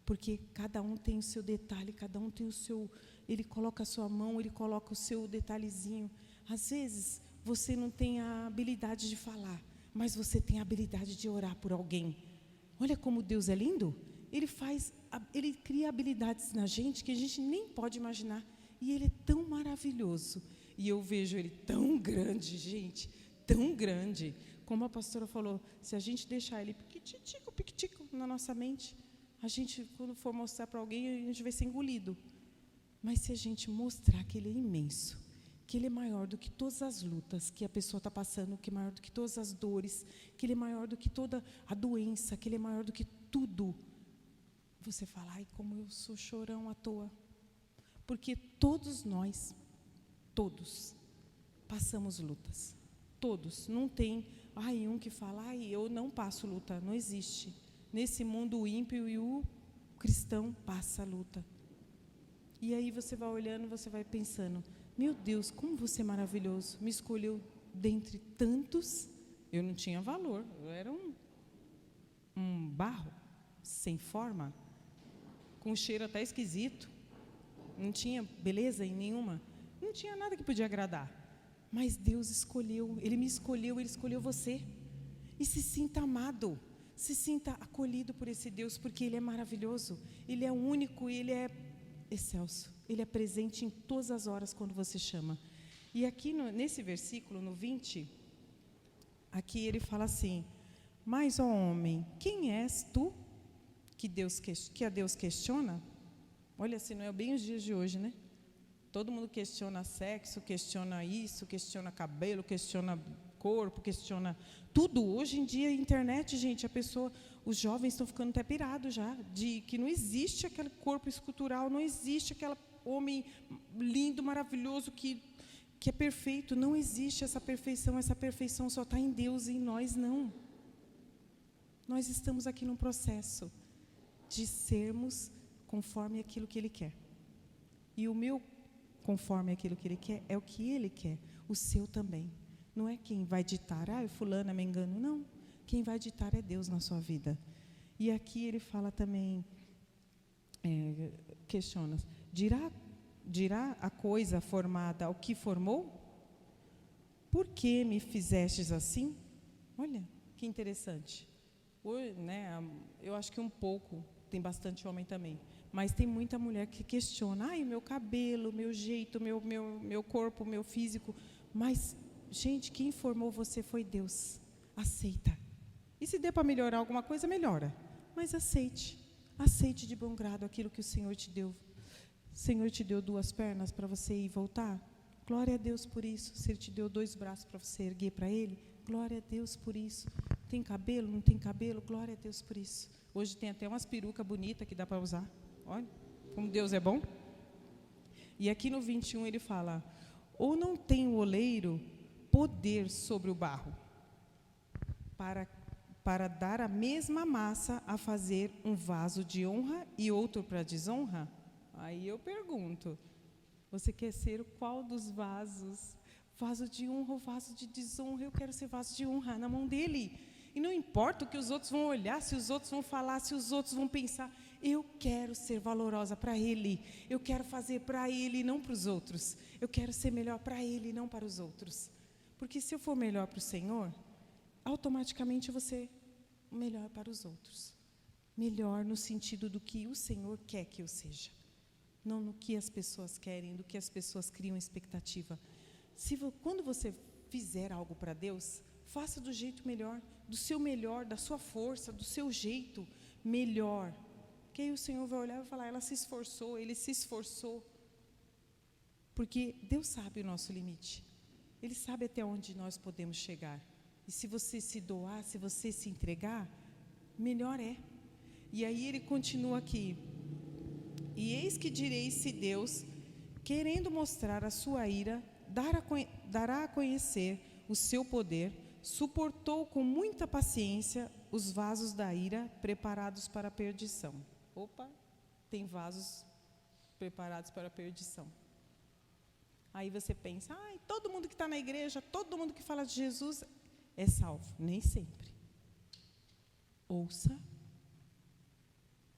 Porque cada um tem o seu detalhe, cada um tem o seu... Ele coloca a sua mão, ele coloca o seu detalhezinho. Às vezes, você não tem a habilidade de falar, mas você tem a habilidade de orar por alguém. Olha como Deus é lindo. Ele cria habilidades na gente que a gente nem pode imaginar. E Ele é tão maravilhoso. E eu vejo Ele tão grande, gente, tão grande. Como a pastora falou, se a gente deixar Ele piquitico na nossa mente, a gente, quando for mostrar para alguém, a gente vai ser engolido. Mas se a gente mostrar que Ele é imenso, que Ele é maior do que todas as lutas que a pessoa está passando, que é maior do que todas as dores, que Ele é maior do que toda a doença, que Ele é maior do que tudo, você fala, como eu sou chorão à toa. Porque todos nós, todos, passamos lutas. Todos. Não tem, um que fala, eu não passo luta. Não existe. Nesse mundo, o ímpio e o cristão passa luta. E aí você vai olhando, você vai pensando, meu Deus, como você é maravilhoso. Me escolheu dentre tantos. Eu não tinha valor. Eu era um barro, sem forma, com cheiro até esquisito. não tinha beleza em nenhuma, não tinha nada que podia agradar. Mas Deus escolheu, Ele me escolheu, Ele escolheu você. E se sinta amado, se sinta acolhido por esse Deus, porque Ele é maravilhoso, Ele é único, Ele é excelso, Ele é presente em todas as horas quando você chama. E aqui nesse versículo, no 20, aqui ele fala assim: mas, ó homem, quem és tu que a Deus questiona? Olha, assim, não é bem os dias de hoje, né? Todo mundo questiona sexo, questiona isso, questiona cabelo, questiona corpo, questiona tudo. Hoje em dia, a internet, gente, os jovens estão ficando até pirados já, de que não existe aquele corpo escultural, não existe aquele homem lindo, maravilhoso, que é perfeito. Não existe essa perfeição só está em Deus e em nós, não. Nós estamos aqui num processo de sermos conforme aquilo que Ele quer. E o meu conforme aquilo que Ele quer é o que Ele quer, o seu também. Não é quem vai ditar, fulana, me engano, não. Quem vai ditar é Deus na sua vida. E aqui ele fala também, questiona, dirá a coisa formada ao que formou? Por que me fizestes assim? Olha, que interessante. Eu acho que um pouco, tem bastante homem também, mas tem muita mulher que questiona, o meu cabelo, meu jeito, meu corpo, meu físico. Mas, gente, quem formou você foi Deus. Aceita. E se der para melhorar alguma coisa, melhora. Mas aceite. Aceite de bom grado aquilo que o Senhor te deu. O Senhor te deu 2 pernas para você ir e voltar? Glória a Deus por isso. Se Ele te deu 2 braços para você erguer para Ele, glória a Deus por isso. Tem cabelo, não tem cabelo? Glória a Deus por isso. Hoje tem até umas perucas bonitas que dá para usar. Olha, como Deus é bom. E aqui no 21 ele fala: ou não tem o oleiro poder sobre o barro, para dar a mesma massa a fazer um vaso de honra e outro para desonra? Aí eu pergunto, você quer ser qual dos vasos? Vaso de honra ou vaso de desonra? Eu quero ser vaso de honra na mão dEle. E não importa o que os outros vão olhar, se os outros vão falar, se os outros vão pensar. Eu quero ser valorosa para Ele. Eu quero fazer para Ele e não para os outros. Eu quero ser melhor para Ele e não para os outros. Porque se eu for melhor para o Senhor, automaticamente eu vou ser melhor para os outros. Melhor no sentido do que o Senhor quer que eu seja. Não no que as pessoas querem, do que as pessoas criam expectativa. Quando você fizer algo para Deus, faça do jeito melhor, do seu melhor, da sua força, do seu jeito melhor. Que aí o Senhor vai olhar e vai falar, ela se esforçou, ele se esforçou. Porque Deus sabe o nosso limite. Ele sabe até onde nós podemos chegar. E se você se doar, se você se entregar, melhor é. E aí ele continua aqui. E eis que direi se Deus, querendo mostrar a sua ira, dará a conhecer o seu poder, suportou com muita paciência os vasos da ira preparados para a perdição. Opa, tem vasos preparados para a perdição. Aí você pensa, todo mundo que está na igreja, todo mundo que fala de Jesus é salvo. Nem sempre. Ouça,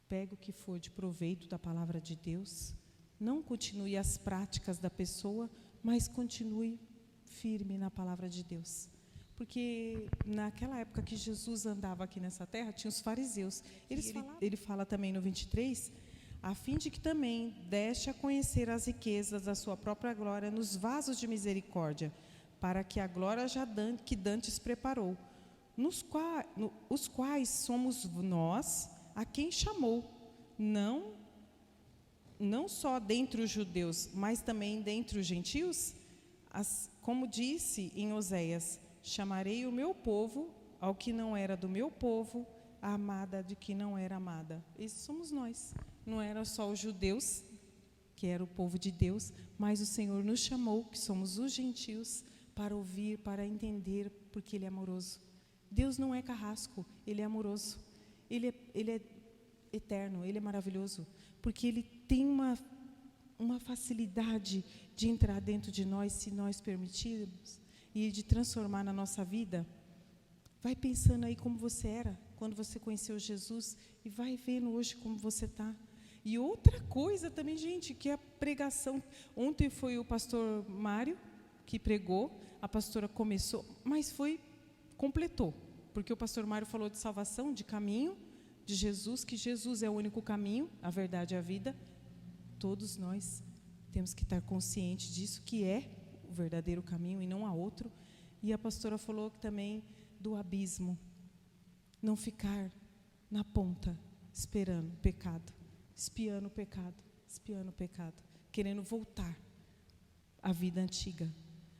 pega o que for de proveito da palavra de Deus, não continue as práticas da pessoa, mas continue firme na palavra de Deus. Porque naquela época que Jesus andava aqui nessa terra, tinha os fariseus. Ele fala também no 23, a fim de que também deste a conhecer as riquezas da sua própria glória nos vasos de misericórdia, para que a glória que dantes preparou, os quais somos nós a quem chamou, não só dentre os judeus, mas também dentre os gentios, como disse em Oséias, chamarei o meu povo ao que não era do meu povo, a amada de que não era amada. Esses somos nós. Não era só os judeus, que era o povo de Deus, mas o Senhor nos chamou, que somos os gentios, para ouvir, para entender, porque Ele é amoroso. Deus não é carrasco, Ele é amoroso. Ele é eterno, Ele é maravilhoso, porque Ele tem uma facilidade de entrar dentro de nós, se nós permitirmos, e de transformar na nossa vida. Vai pensando aí como você era, quando você conheceu Jesus, e vai vendo hoje como você está. E outra coisa também, gente, que é a pregação. Ontem foi o pastor Mário que pregou, a pastora começou, mas completou, porque o pastor Mário falou de salvação, de caminho, de Jesus, que Jesus é o único caminho, a verdade e a vida. Todos nós temos que estar conscientes disso, que é o verdadeiro caminho e não há outro. E a pastora falou também do abismo, não ficar na ponta, esperando o pecado, espiando o pecado, querendo voltar à vida antiga.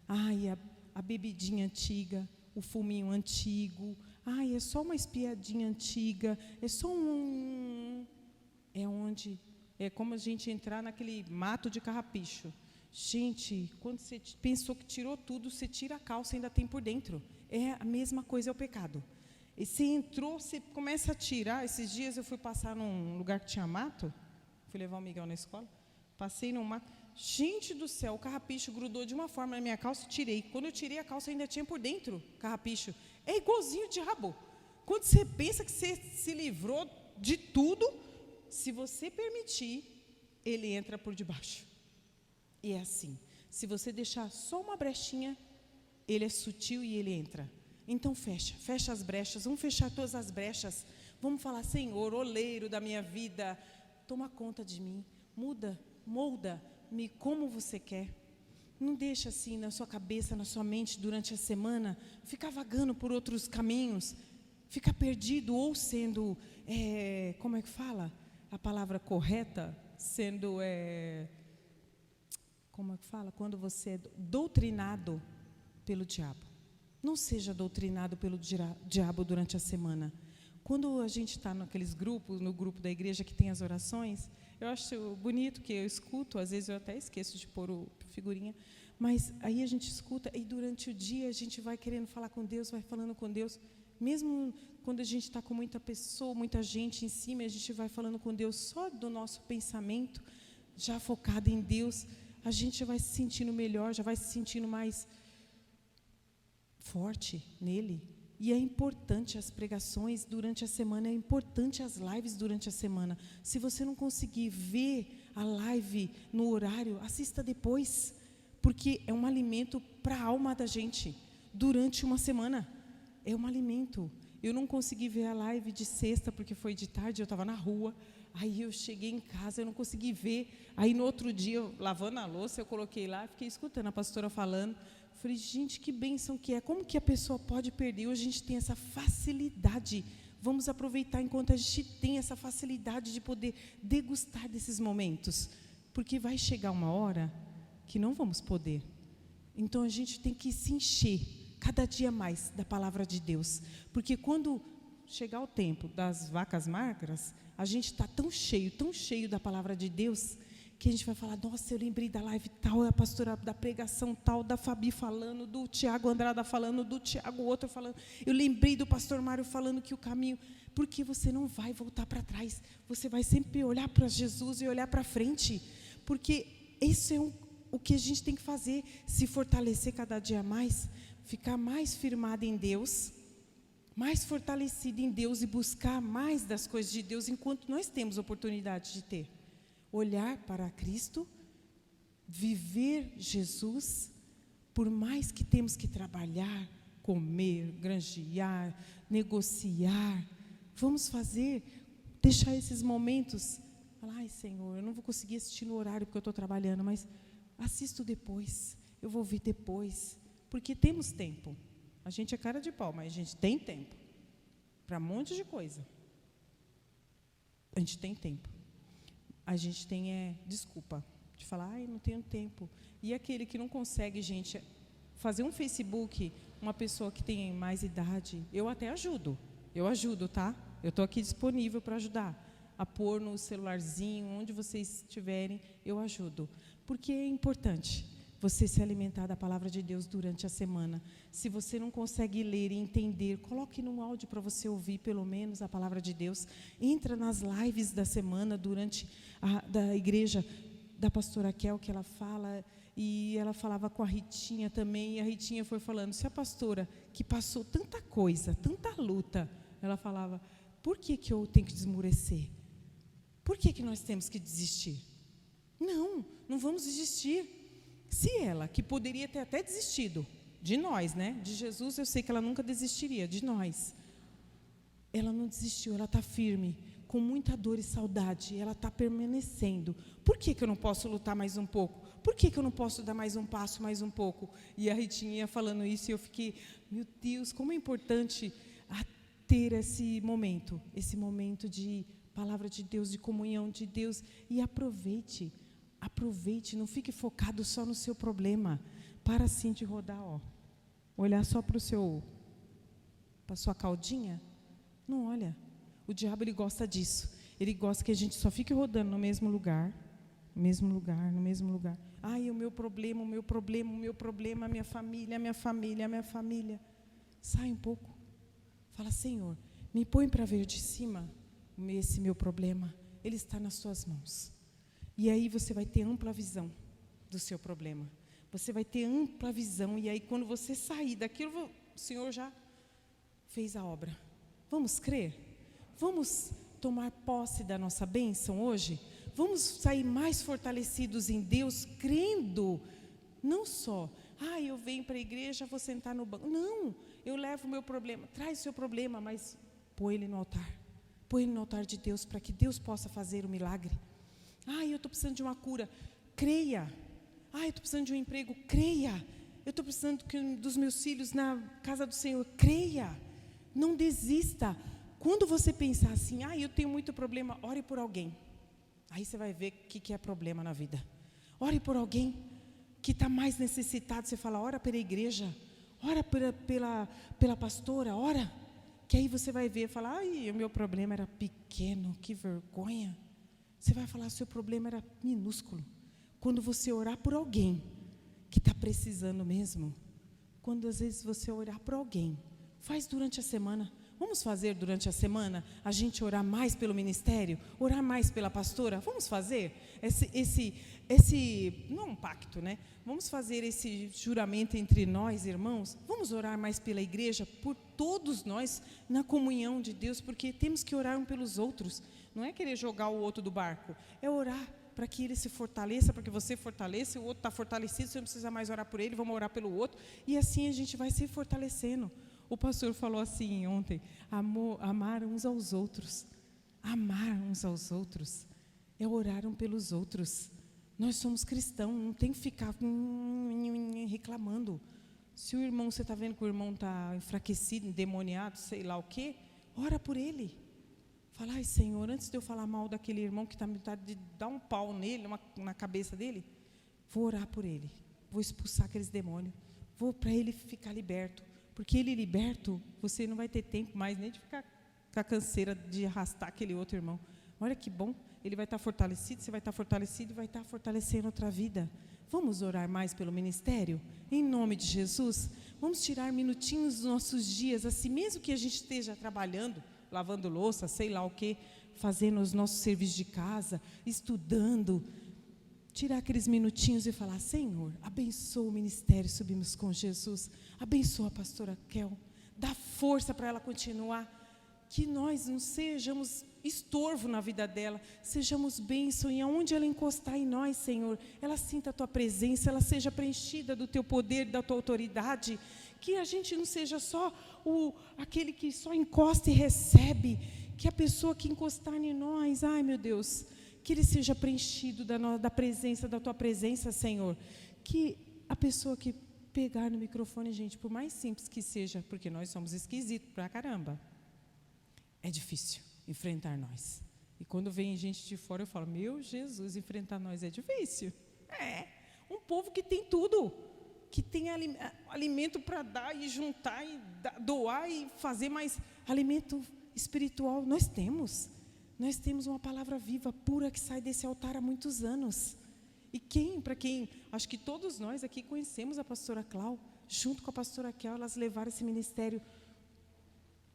Ai, a bebidinha antiga, o fuminho antigo, ai, é só uma espiadinha antiga, é só é como a gente entrar naquele mato de carrapicho. Gente, quando você pensou que tirou tudo, você tira a calça e ainda tem por dentro. É a mesma coisa, é o pecado. E você entrou, você começa a tirar. Esses dias eu fui passar num lugar que tinha mato, fui levar o Miguel na escola, passei num mato. Gente do céu, o carrapicho grudou de uma forma na minha calça, tirei. Quando eu tirei a calça, ainda tinha por dentro carrapicho. É igualzinho de rabo. Quando você pensa que você se livrou de tudo, se você permitir, ele entra por debaixo. E é assim. Se você deixar só uma brechinha, ele é sutil e ele entra. Então fecha as brechas, vamos fechar todas as brechas. Vamos falar, Senhor, oleiro da minha vida, toma conta de mim, molda-me como você quer. Não deixa assim na sua cabeça, na sua mente, durante a semana, ficar vagando por outros caminhos, ficar perdido ou sendo, como é que fala? A palavra correta, sendo, como é que fala? Quando você é doutrinado pelo diabo. Não seja doutrinado pelo diabo durante a semana. Quando a gente está naqueles grupos, no grupo da igreja que tem as orações, eu acho bonito que eu escuto, às vezes eu até esqueço de pôr figurinha, mas aí a gente escuta e durante o dia a gente vai querendo falar com Deus, vai falando com Deus, mesmo quando a gente está com muita pessoa, muita gente em cima, a gente vai falando com Deus só do nosso pensamento, já focado em Deus, a gente já vai se sentindo melhor, já vai se sentindo mais forte nele. E é importante as pregações durante a semana, é importante as lives durante a semana. Se você não conseguir ver a live no horário, assista depois, porque é um alimento para a alma da gente, durante uma semana, é um alimento. Eu não consegui ver a live de sexta, porque foi de tarde, eu estava na rua, aí eu cheguei em casa, eu não consegui ver, aí no outro dia, eu, lavando a louça, eu coloquei lá, fiquei escutando a pastora falando. Falei, gente, que bênção que é. Como que a pessoa pode perder? Hoje a gente tem essa facilidade. Vamos aproveitar enquanto a gente tem essa facilidade de poder degustar desses momentos. Porque vai chegar uma hora que não vamos poder. Então a gente tem que se encher cada dia mais da palavra de Deus. Porque quando chegar o tempo das vacas magras, a gente está tão cheio da palavra de Deus, que a gente vai falar, nossa, eu lembrei da live tal, a pastora da pregação tal, da Fabi falando, do Tiago Andrada falando, do Tiago outro falando, eu lembrei do pastor Mário falando que o caminho, porque você não vai voltar para trás, você vai sempre olhar para Jesus e olhar para frente, porque isso é o que a gente tem que fazer, se fortalecer cada dia mais, ficar mais firmado em Deus, mais fortalecido em Deus e buscar mais das coisas de Deus, enquanto nós temos oportunidade de ter. Olhar para Cristo, viver Jesus, por mais que temos que trabalhar, comer, granjear, negociar, vamos fazer, deixar esses momentos, falar, ai Senhor, eu não vou conseguir assistir no horário porque eu estou trabalhando, mas assisto depois, eu vou ver depois, porque temos tempo, a gente é cara de pau, mas a gente tem tempo, para um monte de coisa, a gente tem tempo. A gente tem desculpa de falar, ai, não tenho tempo. E aquele que não consegue, gente, fazer um Facebook, uma pessoa que tem mais idade, eu até ajudo, tá? Eu estou aqui disponível para ajudar, a pôr no celularzinho, onde vocês estiverem, eu ajudo. Porque é importante você se alimentar da palavra de Deus durante a semana. Se você não consegue ler e entender, coloque num áudio para você ouvir pelo menos a palavra de Deus. Entra nas lives da semana durante da igreja da pastora Kel, que ela fala, e ela falava com a Ritinha também, e a Ritinha foi falando, se a pastora que passou tanta coisa, tanta luta, ela falava, por que eu tenho que desmurecer? Por que nós temos que desistir? Não, não vamos desistir. Se ela, que poderia ter até desistido, de nós, né? De Jesus eu sei que ela nunca desistiria, de nós. Ela não desistiu, ela está firme, com muita dor e saudade, ela está permanecendo. Por que eu não posso lutar mais um pouco? Por que eu não posso dar mais um passo, mais um pouco? E a Ritinha ia falando isso e eu fiquei, meu Deus, como é importante ter esse momento de palavra de Deus, de comunhão de Deus. E aproveite, não fique focado só no seu problema. Para assim de rodar, olhar só para a sua caldinha. Não olha. O diabo, ele gosta disso. Ele gosta que a gente só fique rodando no mesmo lugar. No mesmo lugar. Ai, o meu problema, a minha família. Sai um pouco. Fala, Senhor, me põe para ver de cima esse meu problema. Ele está nas suas mãos. E aí você vai ter ampla visão do seu problema. Você vai ter ampla visão. E aí, quando você sair daquilo, o Senhor já fez a obra. Vamos crer? Vamos tomar posse da nossa bênção hoje? Vamos sair mais fortalecidos em Deus, crendo, não só, eu venho para a igreja, vou sentar no banco. Não, eu levo o meu problema, traz o seu problema, mas põe ele no altar. Põe ele no altar de Deus, para que Deus possa fazer o milagre. Eu estou precisando de uma cura, creia. Eu estou precisando de um emprego, creia. Eu estou precisando dos meus filhos na casa do Senhor, creia. Não desista. Quando você pensar assim, eu tenho muito problema, ore por alguém. Aí você vai ver o que é problema na vida. Ore por alguém que está mais necessitado. Você fala, ora pela igreja, ora pela pastora, ora. Que aí você vai ver, falar, o meu problema era pequeno, que vergonha. Você vai falar, seu problema era minúsculo. Quando você orar por alguém que está precisando mesmo, quando às vezes você orar por alguém, faz durante a semana. Vamos fazer durante a semana a gente orar mais pelo ministério, orar mais pela pastora? Vamos fazer esse não um pacto, né? Vamos fazer esse juramento entre nós, irmãos. Vamos orar mais pela igreja, por todos nós, na comunhão de Deus, porque temos que orar um pelos outros. Não é querer jogar o outro do barco, é orar para que ele se fortaleça, para que você fortaleça, o outro está fortalecido, você não precisa mais orar por ele, vamos orar pelo outro, e assim a gente vai se fortalecendo. O pastor falou assim ontem, amar uns aos outros. Amar uns aos outros é orar um pelos outros. Nós somos cristãos, não tem que ficar reclamando. Se o irmão, você está vendo que o irmão está enfraquecido, endemoniado, sei lá o quê, ora por ele. Fala, Senhor, antes de eu falar mal daquele irmão que está me vontade de dar um pau nele, na cabeça dele, vou orar por ele, vou expulsar aqueles demônios, vou para ele ficar liberto. Porque ele liberto, você não vai ter tempo mais nem de ficar com a canseira de arrastar aquele outro irmão. Olha que bom, ele vai estar fortalecido, você vai estar fortalecido e vai estar fortalecendo outra vida. Vamos orar mais pelo ministério? Em nome de Jesus, vamos tirar minutinhos dos nossos dias, assim mesmo que a gente esteja trabalhando, lavando louça, sei lá o quê, fazendo os nossos serviços de casa, estudando, tirar aqueles minutinhos e falar, Senhor, abençoa o ministério, subimos com Jesus, abençoa a pastora Kel, dá força para ela continuar, que nós não sejamos estorvo na vida dela, sejamos bênção, e aonde ela encostar em nós, Senhor, ela sinta a Tua presença, ela seja preenchida do Teu poder, da Tua autoridade, que a gente não seja só aquele que só encosta e recebe, que a pessoa que encostar em nós, meu Deus, que ele seja preenchido da presença, da Tua presença, Senhor. Que a pessoa que pegar no microfone, gente, por mais simples que seja, porque nós somos esquisitos pra caramba, é difícil enfrentar nós. E quando vem gente de fora, eu falo, meu Jesus, enfrentar nós é difícil. Um povo que tem tudo, que tem alimento para dar e juntar, e doar e fazer, mas alimento espiritual nós temos. Nós temos uma palavra viva, pura, que sai desse altar há muitos anos. E para quem, acho que todos nós aqui conhecemos a pastora Clau, junto com a pastora Kel, elas levaram esse ministério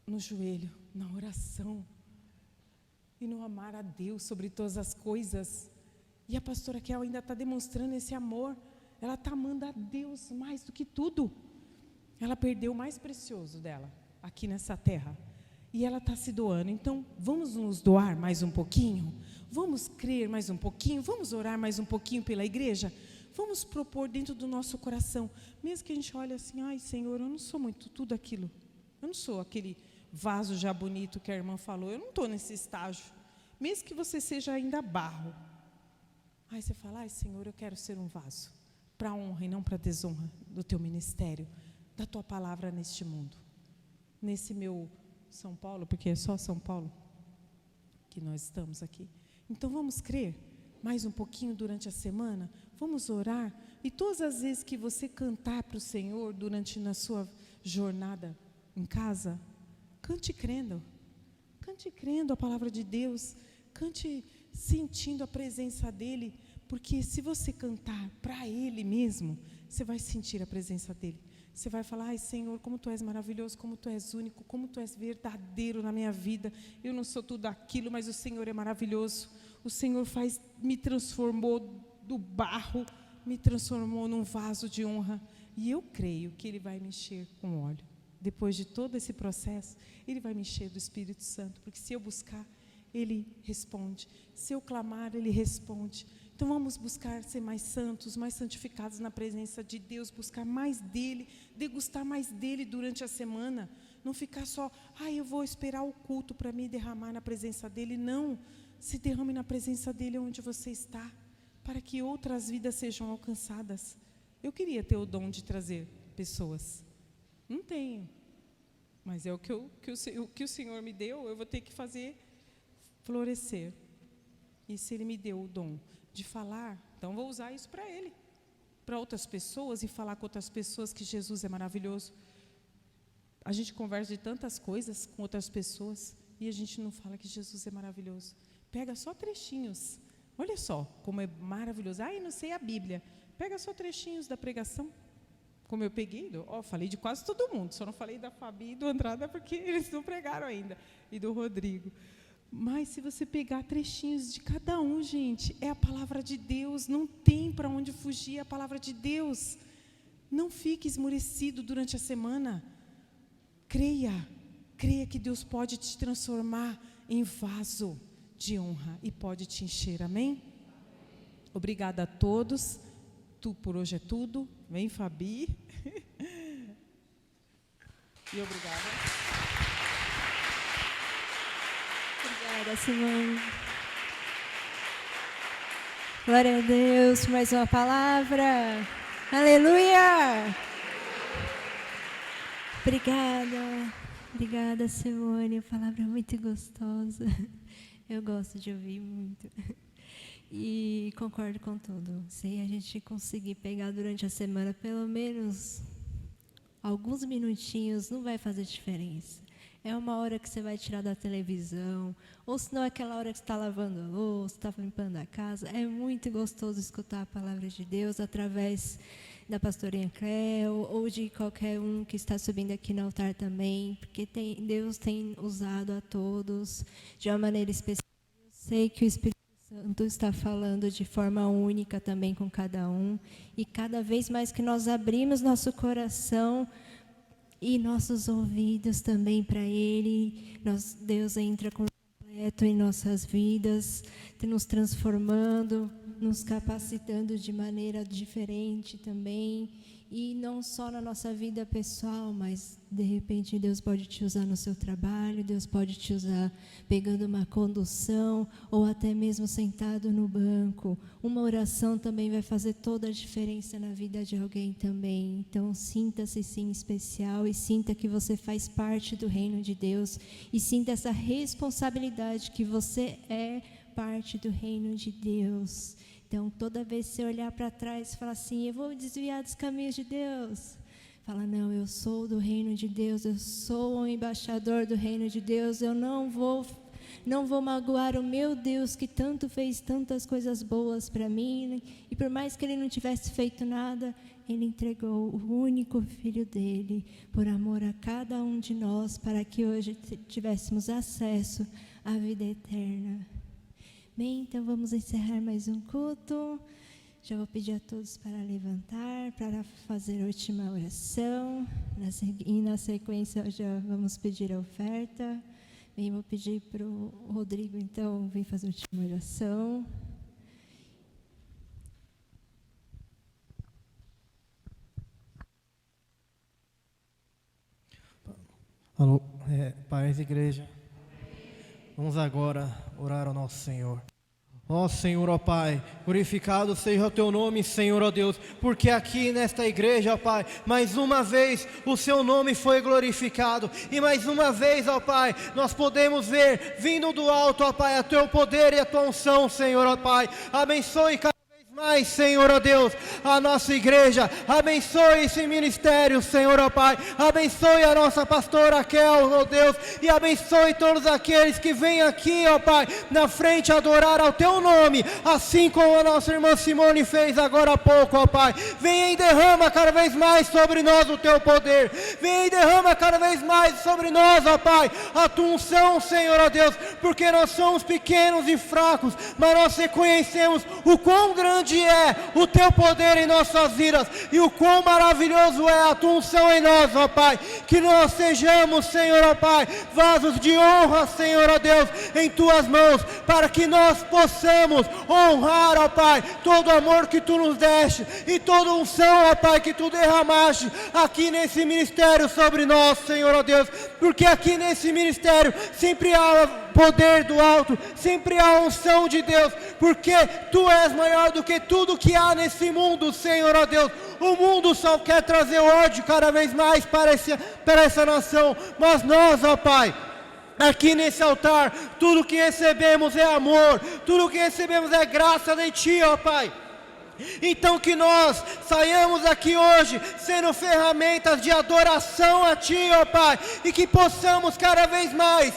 no joelho, na oração, e no amar a Deus sobre todas as coisas. E a pastora Kel ainda está demonstrando esse amor, ela está amando a Deus mais do que tudo. Ela perdeu o mais precioso dela, aqui nessa terra. E ela está se doando. Então, vamos nos doar mais um pouquinho? Vamos crer mais um pouquinho? Vamos orar mais um pouquinho pela igreja? Vamos propor dentro do nosso coração. Mesmo que a gente olhe assim, ai, Senhor, eu não sou muito tudo aquilo. Eu não sou aquele vaso já bonito que a irmã falou. Eu não estou nesse estágio. Mesmo que você seja ainda barro. Aí você fala, ai, Senhor, eu quero ser um vaso para a honra e não para a desonra do teu ministério, da tua palavra neste mundo. Nesse meu São Paulo, porque é só São Paulo que nós estamos aqui. Então vamos crer mais um pouquinho durante a semana, vamos orar, e todas as vezes que você cantar para o Senhor durante na sua jornada em casa, cante crendo a palavra de Deus, cante sentindo a presença dEle, porque se você cantar para Ele mesmo, você vai sentir a presença dEle. Você vai falar, ai, Senhor, como Tu és maravilhoso, como Tu és único, como Tu és verdadeiro na minha vida. Eu não sou tudo aquilo, mas o Senhor é maravilhoso. O Senhor me transformou do barro, me transformou num vaso de honra. E eu creio que Ele vai me encher com óleo. Depois de todo esse processo, Ele vai me encher do Espírito Santo. Porque se eu buscar, Ele responde. Se eu clamar, Ele responde. Então vamos buscar ser mais santos, mais santificados na presença de Deus, buscar mais dEle, degustar mais dEle durante a semana. Não ficar só, eu vou esperar o culto para me derramar na presença dEle. Não, se derrame na presença dEle onde você está, para que outras vidas sejam alcançadas. Eu queria ter o dom de trazer pessoas. Não tenho, mas é o que o Senhor me deu, eu vou ter que fazer florescer. E se Ele me deu o dom de falar, então vou usar isso para Ele, para outras pessoas, e falar com outras pessoas que Jesus é maravilhoso. A gente conversa de tantas coisas com outras pessoas e a gente não fala que Jesus é maravilhoso. Pega só trechinhos, olha só como é maravilhoso. Não sei a Bíblia. Pega só trechinhos da pregação, como eu peguei, falei de quase todo mundo, só não falei da Fabi e do Andrada porque eles não pregaram ainda, e do Rodrigo. Mas se você pegar trechinhos de cada um, gente, é a palavra de Deus, não tem para onde fugir, é a palavra de Deus. Não fique esmorecido durante a semana. Creia que Deus pode te transformar em vaso de honra e pode te encher, amém? Obrigada a todos, por hoje é tudo, vem Fabi, e obrigada. Obrigada, Simone. Glória a Deus por mais uma palavra. Aleluia! Obrigada, Simone. A palavra é muito gostosa. Eu gosto de ouvir muito. E concordo com tudo. Se a gente conseguir pegar durante a semana pelo menos alguns minutinhos, não vai fazer diferença. É uma hora que você vai tirar da televisão, ou se não é aquela hora que você está lavando a louça, está limpando a casa. É muito gostoso escutar a palavra de Deus através da pastorinha Cleo, ou de qualquer um que está subindo aqui no altar também, porque Deus tem usado a todos de uma maneira especial. Eu sei que o Espírito Santo está falando de forma única também com cada um, e cada vez mais que nós abrimos nosso coração e nossos ouvidos também para Ele, Deus entra completo em nossas vidas, nos transformando, nos capacitando de maneira diferente também, e não só na nossa vida pessoal, mas de repente Deus pode te usar no seu trabalho, Deus pode te usar pegando uma condução, ou até mesmo sentado no banco. Uma oração também vai fazer toda a diferença na vida de alguém também. Então sinta-se sim especial, e sinta que você faz parte do reino de Deus, e sinta essa responsabilidade que você é parte do reino de Deus. Então, toda vez que você olhar para trás e falar assim, eu vou desviar dos caminhos de Deus, fala, não, eu sou do reino de Deus, eu sou um embaixador do reino de Deus, eu não vou magoar o meu Deus que tanto fez tantas coisas boas para mim, e por mais que Ele não tivesse feito nada, Ele entregou o único Filho dEle, por amor a cada um de nós, para que hoje tivéssemos acesso à vida eterna. Bem, então vamos encerrar mais um culto. Já vou pedir a todos para levantar, para fazer a última oração. E na sequência já vamos pedir a oferta. E vou pedir para o Rodrigo, então, vir fazer a última oração. Alô, paz, igreja. Vamos agora orar ao nosso Senhor. Ó Senhor, ó Pai, glorificado seja o Teu nome, Senhor, ó Deus, porque aqui nesta igreja, ó Pai, mais uma vez o Seu nome foi glorificado, e mais uma vez, ó Pai, nós podemos ver, vindo do alto, ó Pai, o Teu poder e a Tua unção, Senhor, ó Pai. Abençoe cada vez mais, Senhor, ó Deus, a nossa igreja, abençoe esse ministério, Senhor, ó Pai, abençoe a nossa pastora Raquel, ó Deus, e abençoe todos aqueles que vêm aqui, ó Pai, na frente adorar ao Teu nome, assim como a nossa irmã Simone fez agora há pouco, ó Pai. Venha e derrama cada vez mais sobre nós o Teu poder, venha e derrama cada vez mais sobre nós, ó Pai, a Tua unção, Senhor, ó Deus, porque nós somos pequenos e fracos, mas nós reconhecemos o quão grande é o Teu poder em nossas vidas, e o quão maravilhoso é a Tua unção em nós, ó Pai, que nós sejamos, Senhor, ó Pai, vasos de honra, Senhor, ó Deus, em Tuas mãos, para que nós possamos honrar, ó Pai, todo o amor que Tu nos deste, e toda unção, ó Pai, que Tu derramaste aqui nesse ministério sobre nós, Senhor, ó Deus, porque aqui nesse ministério sempre há poder do alto, sempre há unção de Deus, porque Tu és maior do que tudo que há nesse mundo, Senhor, ó Deus. O mundo só quer trazer ódio cada vez mais para essa nação, mas nós, ó Pai, aqui nesse altar, tudo que recebemos é amor, tudo que recebemos é graça de Ti, ó Pai. Então que nós saiamos aqui hoje sendo ferramentas de adoração a Ti, ó Pai, e que possamos cada vez mais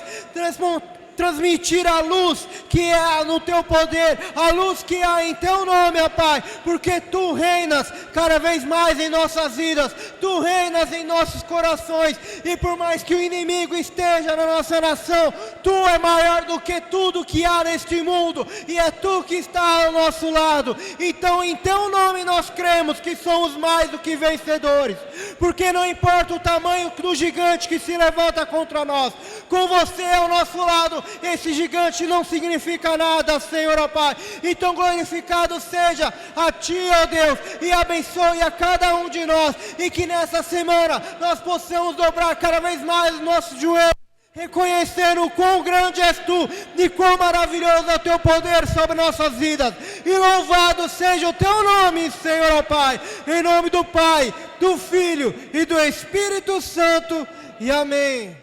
transmitir a luz que há no Teu poder, a luz que há em Teu nome, ó Pai, porque Tu reinas cada vez mais em nossas vidas, Tu reinas em nossos corações, e por mais que o inimigo esteja na nossa nação, Tu é maior do que tudo que há neste mundo, e é Tu que está ao nosso lado. Então em Teu nome nós cremos que somos mais do que vencedores, porque não importa o tamanho do gigante que se levanta contra nós, com Você ao nosso lado, esse gigante não significa nada, Senhor, ó Pai. Então glorificado seja a Ti, ó Deus, e abençoe a cada um de nós, e que nessa semana nós possamos dobrar cada vez mais os nossos joelhos, reconhecendo o quão grande és Tu, e quão maravilhoso é o Teu poder sobre nossas vidas, e louvado seja o Teu nome, Senhor, ó Pai, em nome do Pai, do Filho e do Espírito Santo, e amém.